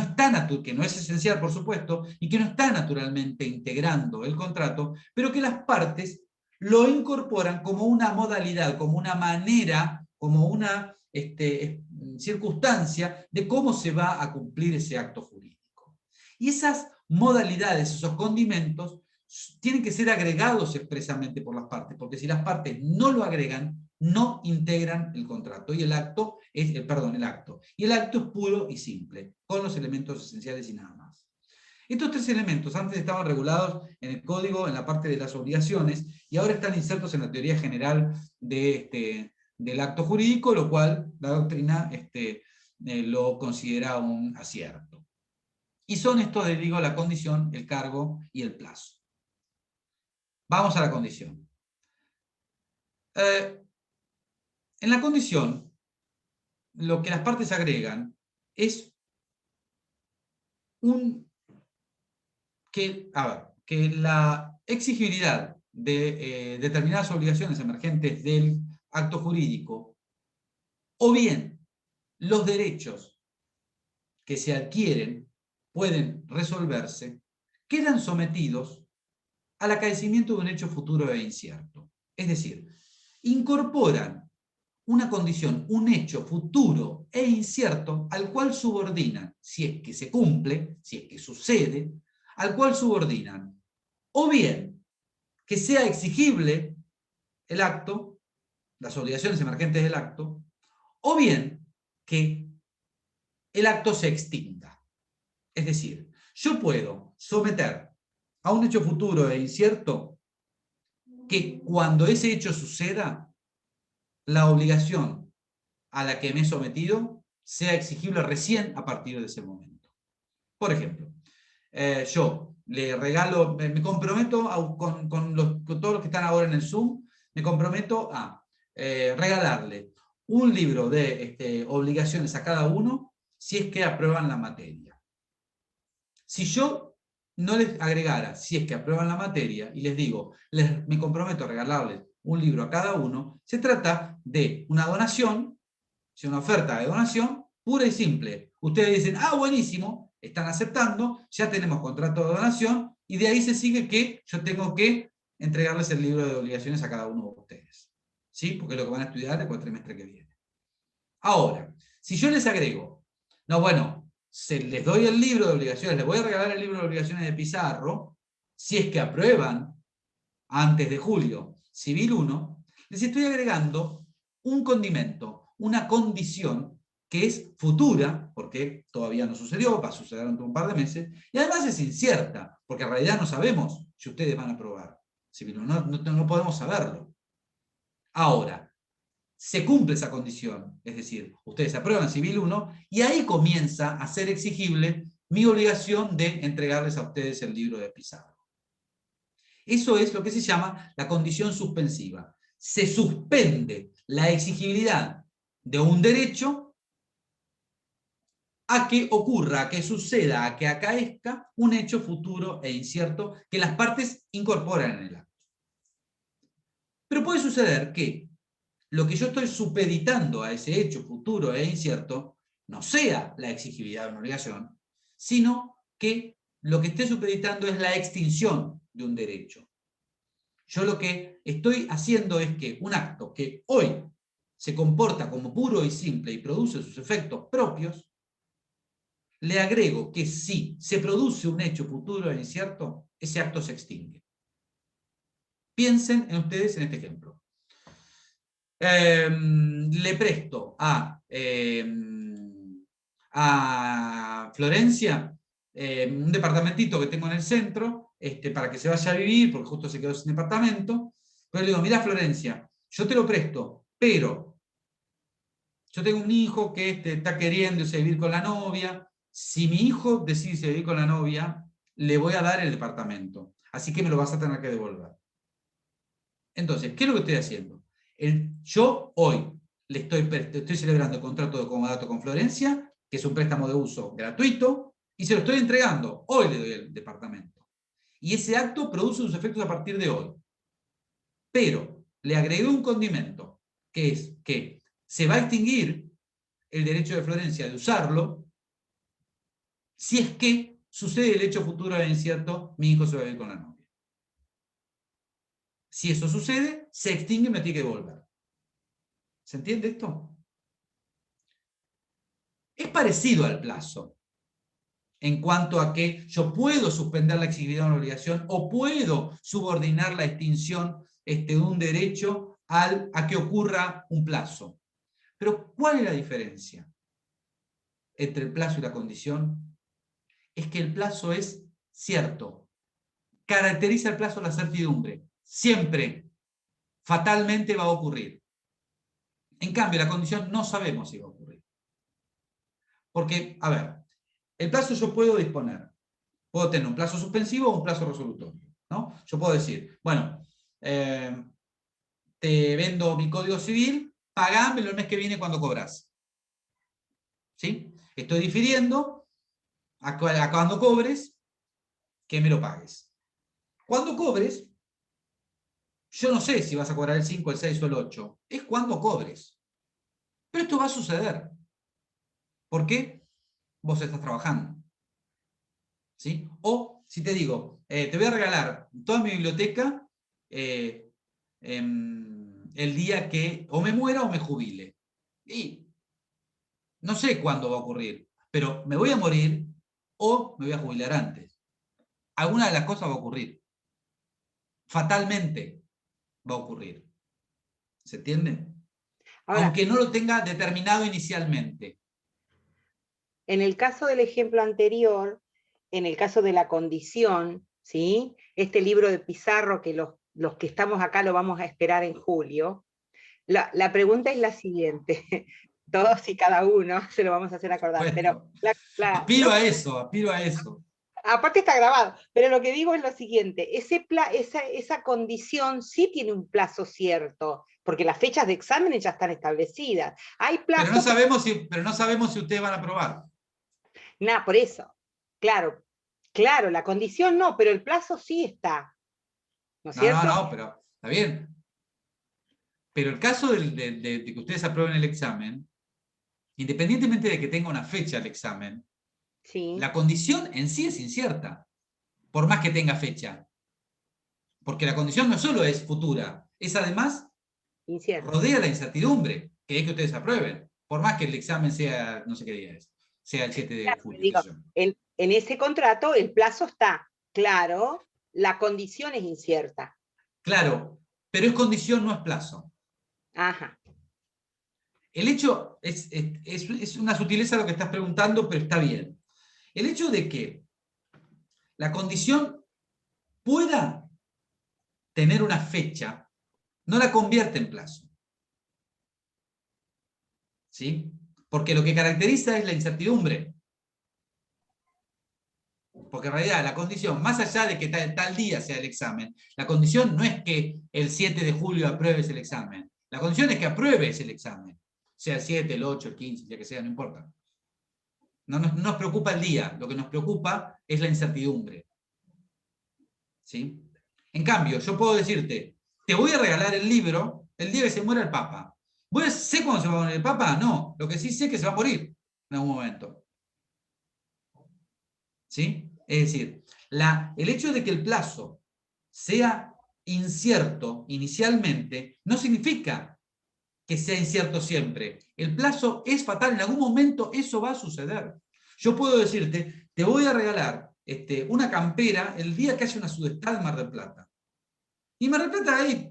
es esencial, por supuesto, y que no está naturalmente integrando el contrato, pero que las partes lo incorporan como una modalidad, como una manera, como una circunstancia de cómo se va a cumplir ese acto jurídico. Y esas modalidades, esos condimentos, tienen que ser agregados expresamente por las partes, porque si las partes no lo agregan, no integran el contrato, y el acto es puro y simple, con los elementos esenciales y nada más. Estos 3 elementos antes estaban regulados en el código en la parte de las obligaciones, y ahora están insertos en la teoría general del acto jurídico, lo cual la doctrina lo considera un acierto. Y son estos, digo, la condición, el cargo y el plazo. Vamos a la condición. En la condición, lo que las partes agregan es que la exigibilidad de determinadas obligaciones emergentes del acto jurídico, o bien los derechos que se adquieren pueden resolverse, quedan sometidos al acaecimiento de un hecho futuro e incierto. Es decir, incorporan una condición, un hecho futuro e incierto al cual subordinan, si es que se cumple, si es que sucede, al cual subordinan o bien que sea exigible el acto, las obligaciones emergentes del acto, o bien que el acto se extinga. Es decir, yo puedo someter a un hecho futuro e incierto que cuando ese hecho suceda, la obligación a la que me he sometido sea exigible recién a partir de ese momento. Por ejemplo, yo le regalo, me comprometo con todos los que están ahora en el Zoom, me comprometo a regalarle un libro de obligaciones a cada uno si es que aprueban la materia. Si yo no les agregara, si es que aprueban la materia, y les digo, me comprometo a regalarles un libro a cada uno, se trata de una donación, una oferta de donación pura y simple. Ustedes dicen, ah, buenísimo, están aceptando, ya tenemos contrato de donación, y de ahí se sigue que yo tengo que entregarles el libro de obligaciones a cada uno de ustedes. ¿Sí? Porque es lo que van a estudiar el cuatrimestre que viene. Ahora, si yo les agrego, no, bueno, les doy el libro de obligaciones, les voy a regalar el libro de obligaciones de Pizarro, si es que aprueban antes de julio Civil 1, les estoy agregando un condimento, una condición que es futura, porque todavía no sucedió, va a suceder dentro de un par de meses, y además es incierta, porque en realidad no sabemos si ustedes van a aprobar Civil 1, no podemos saberlo. Ahora, se cumple esa condición, es decir, ustedes aprueban Civil 1 y ahí comienza a ser exigible mi obligación de entregarles a ustedes el libro de Pizarro. Eso es lo que se llama la condición suspensiva. Se suspende la exigibilidad de un derecho a que ocurra, a que suceda, a que acaezca un hecho futuro e incierto que las partes incorporan en el acto. Pero puede suceder que lo que yo estoy supeditando a ese hecho futuro e incierto no sea la exigibilidad de una obligación, sino que lo que esté supeditando es la extinción de un derecho. Yo lo que estoy haciendo es que un acto que hoy se comporta como puro y simple y produce sus efectos propios, le agrego que si se produce un hecho futuro e incierto, ese acto se extingue. Piensen en ustedes en este ejemplo. Le presto a Florencia un departamentito que tengo en el centro para que se vaya a vivir, porque justo se quedó sin departamento. Pero le digo, mira Florencia, yo te lo presto, pero yo tengo un hijo que está queriendo irse a vivir con la novia. Si mi hijo decide irse a vivir con la novia, le voy a dar el departamento. Así que me lo vas a tener que devolver. Entonces, ¿qué es lo que estoy haciendo? Yo hoy le estoy celebrando el contrato de comodato con Florencia, que es un préstamo de uso gratuito, y se lo estoy entregando. Hoy le doy el departamento. Y ese acto produce sus efectos a partir de hoy. Pero le agregué un condimento, que es que se va a extinguir el derecho de Florencia de usarlo si es que sucede el hecho futuro e incierto, mi hijo se va a vivir con la novia. Si eso sucede, se extingue y me tiene que devolver. ¿Se entiende esto? Es parecido al plazo, en cuanto a que yo puedo suspender la exigibilidad de una obligación o puedo subordinar la extinción de un derecho a que ocurra un plazo. Pero ¿cuál es la diferencia entre el plazo y la condición? Es que el plazo es cierto. Caracteriza el plazo la certidumbre. Siempre, fatalmente va a ocurrir. En cambio, la condición no sabemos si va a ocurrir. Porque, a ver, el plazo yo puedo disponer. Puedo tener un plazo suspensivo o un plazo resolutorio, ¿no? Yo puedo decir, bueno, te vendo mi código civil, pagámelo el mes que viene cuando cobras. ¿Sí? Estoy difiriendo a cuando cobres que me lo pagues. Cuando cobres, yo no sé si vas a cobrar el 5, el 6 o el 8. Es cuando cobres. Pero esto va a suceder. ¿Por qué? Vos estás trabajando. ¿Sí? O, si te digo, te voy a regalar toda mi biblioteca el día que o me muera o me jubile. Y no sé cuándo va a ocurrir, pero me voy a morir o me voy a jubilar antes. Alguna de las cosas va a ocurrir. Fatalmente va a ocurrir. ¿Se entiende? Ahora, aunque no lo tenga determinado inicialmente. en el caso del ejemplo anterior, en el caso de la condición, ¿sí? Este libro de Pizarro, que los que estamos acá lo vamos a esperar en julio, la pregunta es la siguiente, todos y cada uno se lo vamos a hacer acordar, Bueno, pero aspiro a eso, aspiro a eso. Aparte está grabado, pero lo que digo es lo siguiente, esa condición sí tiene un plazo cierto, porque las fechas de exámenes ya están establecidas. Hay Pero plazo, no sabemos si ustedes van a aprobar. nada, por eso. Claro, claro, la condición no, pero el plazo sí está, ¿no es cierto? No, pero está bien. Pero el caso de que ustedes aprueben el examen, independientemente de que tenga una fecha el examen, Sí, la condición en sí es incierta, por más que tenga fecha. Porque la condición no solo es futura, es además incierto. rodea la incertidumbre, que es que ustedes aprueben, por más que el examen sea, no sé qué día es, sea el 7 de Claro, julio, qué digo, sé yo. en ese contrato el plazo está claro, la condición es incierta. Claro, pero es condición, no es plazo. Ajá, El hecho es una sutileza lo que estás preguntando, pero está bien. El hecho de que la condición pueda tener una fecha no la convierte en plazo. ¿Sí? Porque lo que caracteriza es la incertidumbre. Porque en realidad la condición, más allá de que tal día sea el examen, la condición no es que el 7 de julio apruebes el examen. La condición es que apruebes el examen. Sea el 7, el 8, el 15, ya que sea, no importa. No nos preocupa el día, lo que nos preocupa es la incertidumbre. ¿Sí? En cambio, yo puedo decirte, te voy a regalar el libro el día que se muera el Papa. ¿Sé cuándo se va a morir el Papa? No. Lo que sí sé es que se va a morir en algún momento. ¿Sí? Es decir, el hecho de que el plazo sea incierto inicialmente no significa que sea incierto siempre. El plazo es fatal, en algún momento eso va a suceder. Yo puedo decirte, te voy a regalar una campera el día que haya una sudestada en Mar del Plata. Y en Mar del Plata hay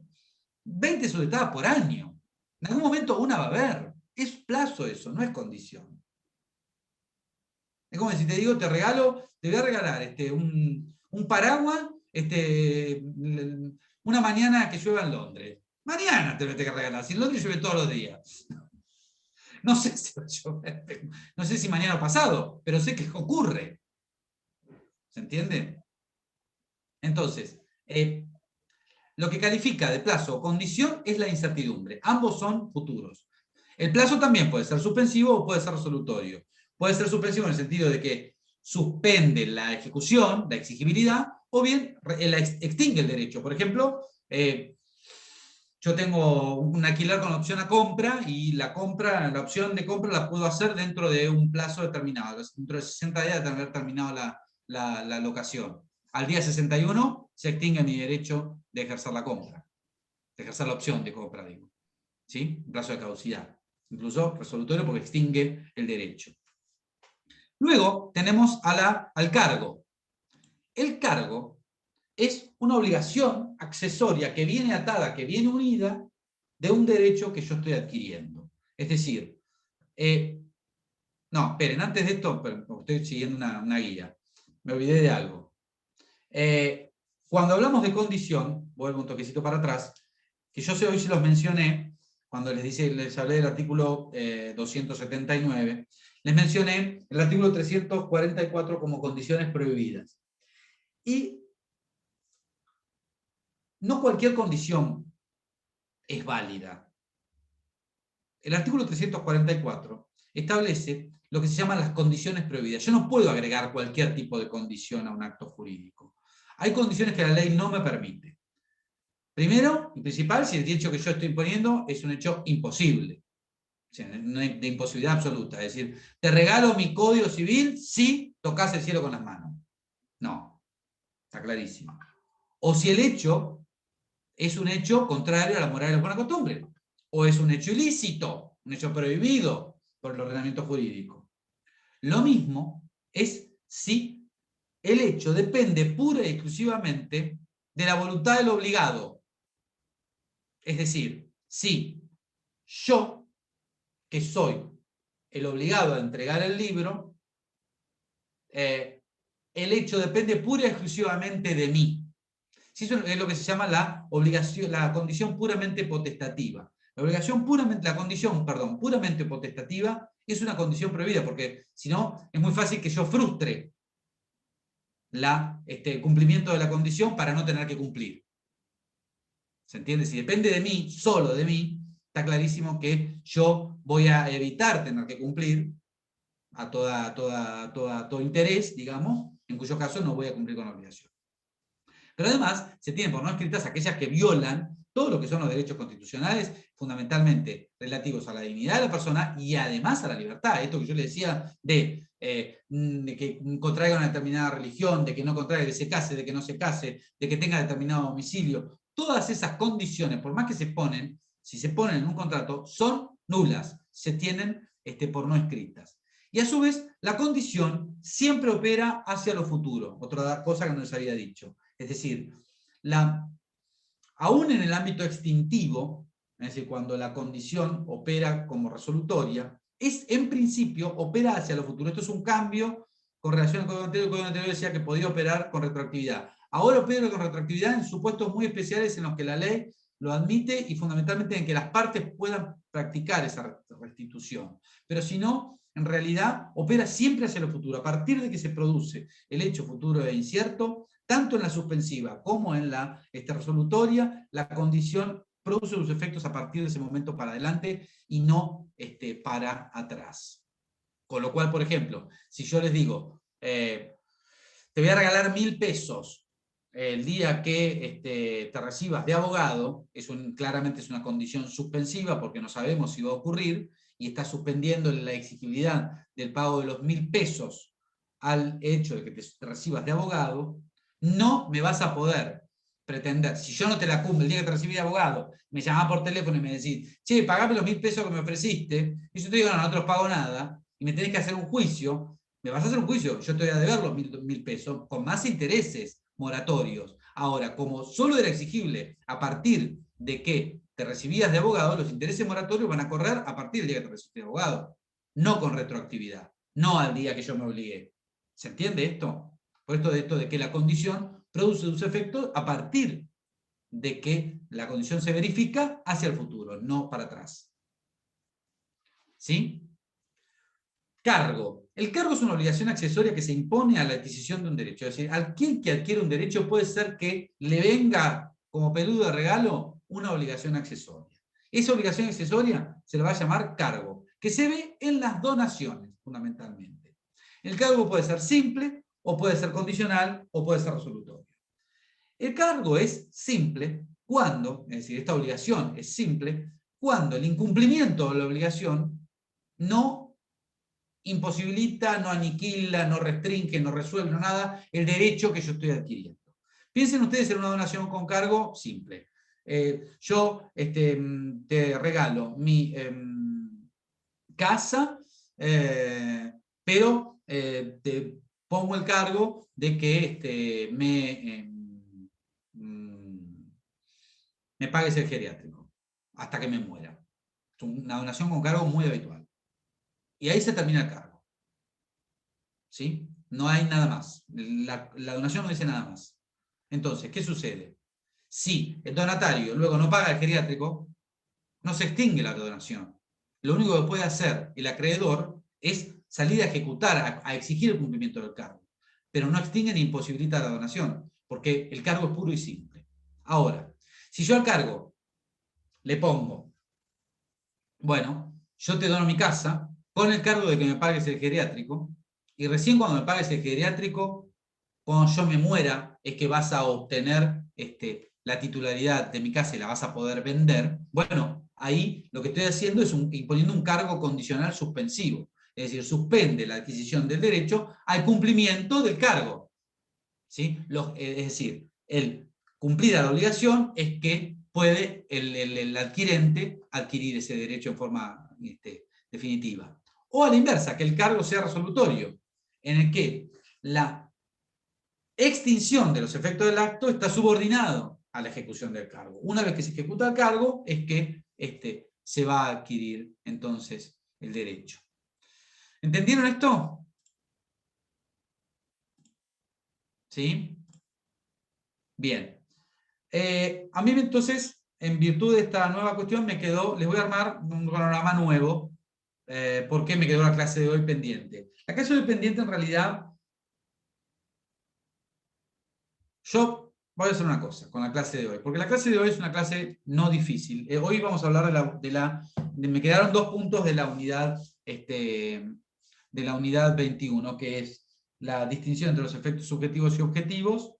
20 sudestadas por año. En algún momento una va a haber. Es plazo eso, no es condición. Es como si te digo, te voy a regalar un paraguas una mañana que llueva en Londres. Mañana te lo tengo que regalar, si en Londres llueve todos los días. No sé si va a llover, no sé si mañana o pasado, pero sé que ocurre. ¿Se entiende? Entonces, lo que califica de plazo o condición es la incertidumbre. Ambos son futuros. El plazo también puede ser suspensivo o puede ser resolutorio. Puede ser suspensivo en el sentido de que suspende la ejecución, la exigibilidad, o bien extingue el derecho. Por ejemplo, yo tengo un alquiler con opción a compra y la opción de compra la puedo hacer dentro de un plazo determinado. Dentro de 60 días de haber terminado la locación. Al día 61 se extingue mi derecho de ejercer la compra, de ejercer la opción de compra, digo. ¿Sí? Un plazo de caducidad. Incluso resolutorio porque extingue el derecho. Luego tenemos al cargo. El cargo es una obligación accesoria que viene atada, que viene unida de un derecho que yo estoy adquiriendo. Es decir, no, esperen, antes de esto, estoy siguiendo una guía. Me olvidé de algo. Cuando hablamos de condición, vuelvo un toquecito para atrás, que yo hoy se los mencioné, cuando les hablé del artículo 279, les mencioné el artículo 344 como condiciones prohibidas. Y no cualquier condición es válida. El artículo 344 establece lo que se llaman las condiciones prohibidas. Yo no puedo agregar cualquier tipo de condición a un acto jurídico. Hay condiciones que la ley no me permite. Primero y principal, si el hecho que yo estoy poniendo es un hecho imposible. O sea, de imposibilidad absoluta. Es decir, te regalo mi código civil si tocas el cielo con las manos. No. Está clarísimo. O si el hecho es un hecho contrario a la moral y la buena costumbre. O es un hecho ilícito, un hecho prohibido por el ordenamiento jurídico. Lo mismo es si el hecho depende pura y exclusivamente de la voluntad del obligado. Es decir, si yo, que soy el obligado a entregar el libro, el hecho depende pura y exclusivamente de mí. Si eso es lo que se llama la condición puramente potestativa. La condición puramente potestativa es una condición prohibida, porque si no, es muy fácil que yo frustre el cumplimiento de la condición para no tener que cumplir. ¿Se entiende? Si depende de mí, solo de mí, está clarísimo que yo voy a evitar tener que cumplir a todo interés, digamos, en cuyo caso no voy a cumplir con la obligación. Pero además, se tienen por no escritas aquellas que violan todo lo que son los derechos constitucionales, fundamentalmente relativos a la dignidad de la persona y además a la libertad. Esto que yo le decía de que contraiga una determinada religión, de que no contraiga, que se case, de que no se case, de que tenga determinado domicilio. Todas esas condiciones, por más que se ponen, si se ponen en un contrato, son nulas, se tienen por no escritas. Y a su vez, la condición siempre opera hacia lo futuro, otra cosa que no les había dicho. Es decir, aún en el ámbito extintivo, es decir, cuando la condición opera como resolutoria, en principio opera hacia lo futuro. Esto es un cambio con relación al Código Anterior. El Código Anterior decía que podía operar con retroactividad. Ahora opera con retroactividad en supuestos muy especiales en los que la ley lo admite y fundamentalmente en que las partes puedan practicar esa restitución. Pero si no, en realidad opera siempre hacia lo futuro. A partir de que se produce el hecho futuro e incierto, tanto en la suspensiva como en la resolutoria, la condición produce sus efectos a partir de ese momento para adelante y no para atrás. Con lo cual, por ejemplo, si yo les digo, te voy a regalar 1.000 pesos el día que te recibas de abogado, claramente es una condición suspensiva porque no sabemos si va a ocurrir y está suspendiendo la exigibilidad del pago de los 1.000 pesos al hecho de que te recibas de abogado, no me vas a poder pretender, si yo no te la cumplo el día que te recibí de abogado, me llamás por teléfono y me decís, che, pagame los 1.000 pesos que me ofreciste, y yo te digo, no te los pago nada, y me tenés que hacer un juicio, me vas a hacer un juicio, yo te voy a deber los 1.000 pesos, con más intereses moratorios. Ahora, como solo era exigible a partir de que te recibías de abogado, los intereses moratorios van a correr a partir del día que te recibiste de abogado, no con retroactividad, no al día que yo me obligué. ¿Se entiende esto? Por esto de que la condición produce sus efectos a partir de que la condición se verifica hacia el futuro, no para atrás. ¿Sí? Cargo. El cargo es una obligación accesoria que se impone a la adquisición de un derecho. Es decir, aquel que adquiere un derecho puede ser que le venga como peludo de regalo una obligación accesoria. Esa obligación accesoria se le va a llamar cargo, que se ve en las donaciones, fundamentalmente. El cargo puede ser simple, o puede ser condicional, o puede ser resolutorio. El cargo es simple cuando, es decir, esta obligación es simple, cuando el incumplimiento de la obligación no imposibilita, no aniquila, no restringe, no resuelve, no nada, el derecho que yo estoy adquiriendo. Piensen ustedes en una donación con cargo simple. Yo te regalo mi casa, pero te pongo el cargo de que me pagues el geriátrico hasta que me muera. Es una donación con cargo muy habitual. Y ahí se termina el cargo. ¿Sí? No hay nada más. La donación no dice nada más. Entonces, ¿qué sucede? Si el donatario luego no paga el geriátrico, no se extingue la donación. Lo único que puede hacer el acreedor es salir a ejecutar, a exigir el cumplimiento del cargo. Pero no extingue ni imposibilita la donación, porque el cargo es puro y simple. Ahora, si yo al cargo le pongo, bueno, yo te dono mi casa, con el cargo de que me pagues el geriátrico, y recién cuando me pagues el geriátrico, cuando yo me muera, es que vas a obtener la titularidad de mi casa y la vas a poder vender. Bueno, ahí lo que estoy haciendo es imponiendo un cargo condicional suspensivo. Es decir, suspende la adquisición del derecho al cumplimiento del cargo. ¿Sí? Es decir, el cumplir a la obligación es que puede el adquirente adquirir ese derecho en forma definitiva. O a la inversa, que el cargo sea resolutorio, en el que la extinción de los efectos del acto está subordinado a la ejecución del cargo. Una vez que se ejecuta el cargo, es que se va a adquirir entonces el derecho. ¿Entendieron esto? ¿Sí? Bien. A mí entonces, en virtud de esta nueva cuestión, les voy a armar un panorama nuevo. ¿Por qué me quedó la clase de hoy pendiente? La clase de hoy pendiente en realidad Yo voy a hacer una cosa con la clase de hoy, porque la clase de hoy es una clase no difícil. Hoy vamos a hablar me quedaron 2 puntos de la unidad, de la unidad 21, que es la distinción entre los efectos subjetivos y objetivos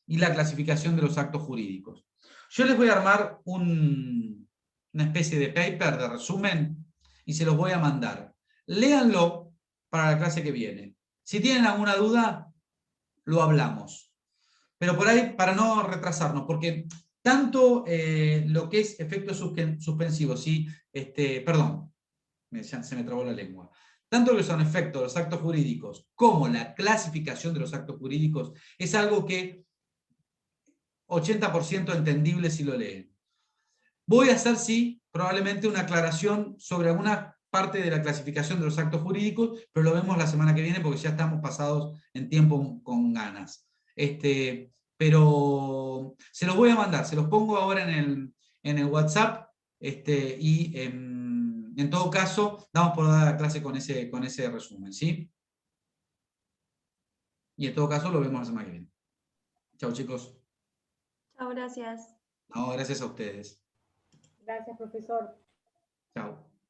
y la clasificación de los actos jurídicos. Yo les voy a armar una especie de paper, de resumen, y se los voy a mandar. Léanlo para la clase que viene. Si tienen alguna duda, lo hablamos. Pero por ahí, para no retrasarnos, porque tanto lo que es efectos suspensivos, ¿sí? Perdón, se me trabó la lengua. Tanto lo que son efectos de los actos jurídicos como la clasificación de los actos jurídicos es algo que 80% entendible si lo leen. Voy a hacer, sí, probablemente una aclaración sobre alguna parte de la clasificación de los actos jurídicos, pero lo vemos la semana que viene porque ya estamos pasados en tiempo con ganas. Pero se los voy a mandar, se los pongo ahora en el WhatsApp, y en todo caso, damos por dada la clase con ese resumen, ¿sí? Y en todo caso lo vemos la semana que viene. Chao, chicos. Chao, gracias. No, gracias a ustedes. Gracias, profesor. Chao.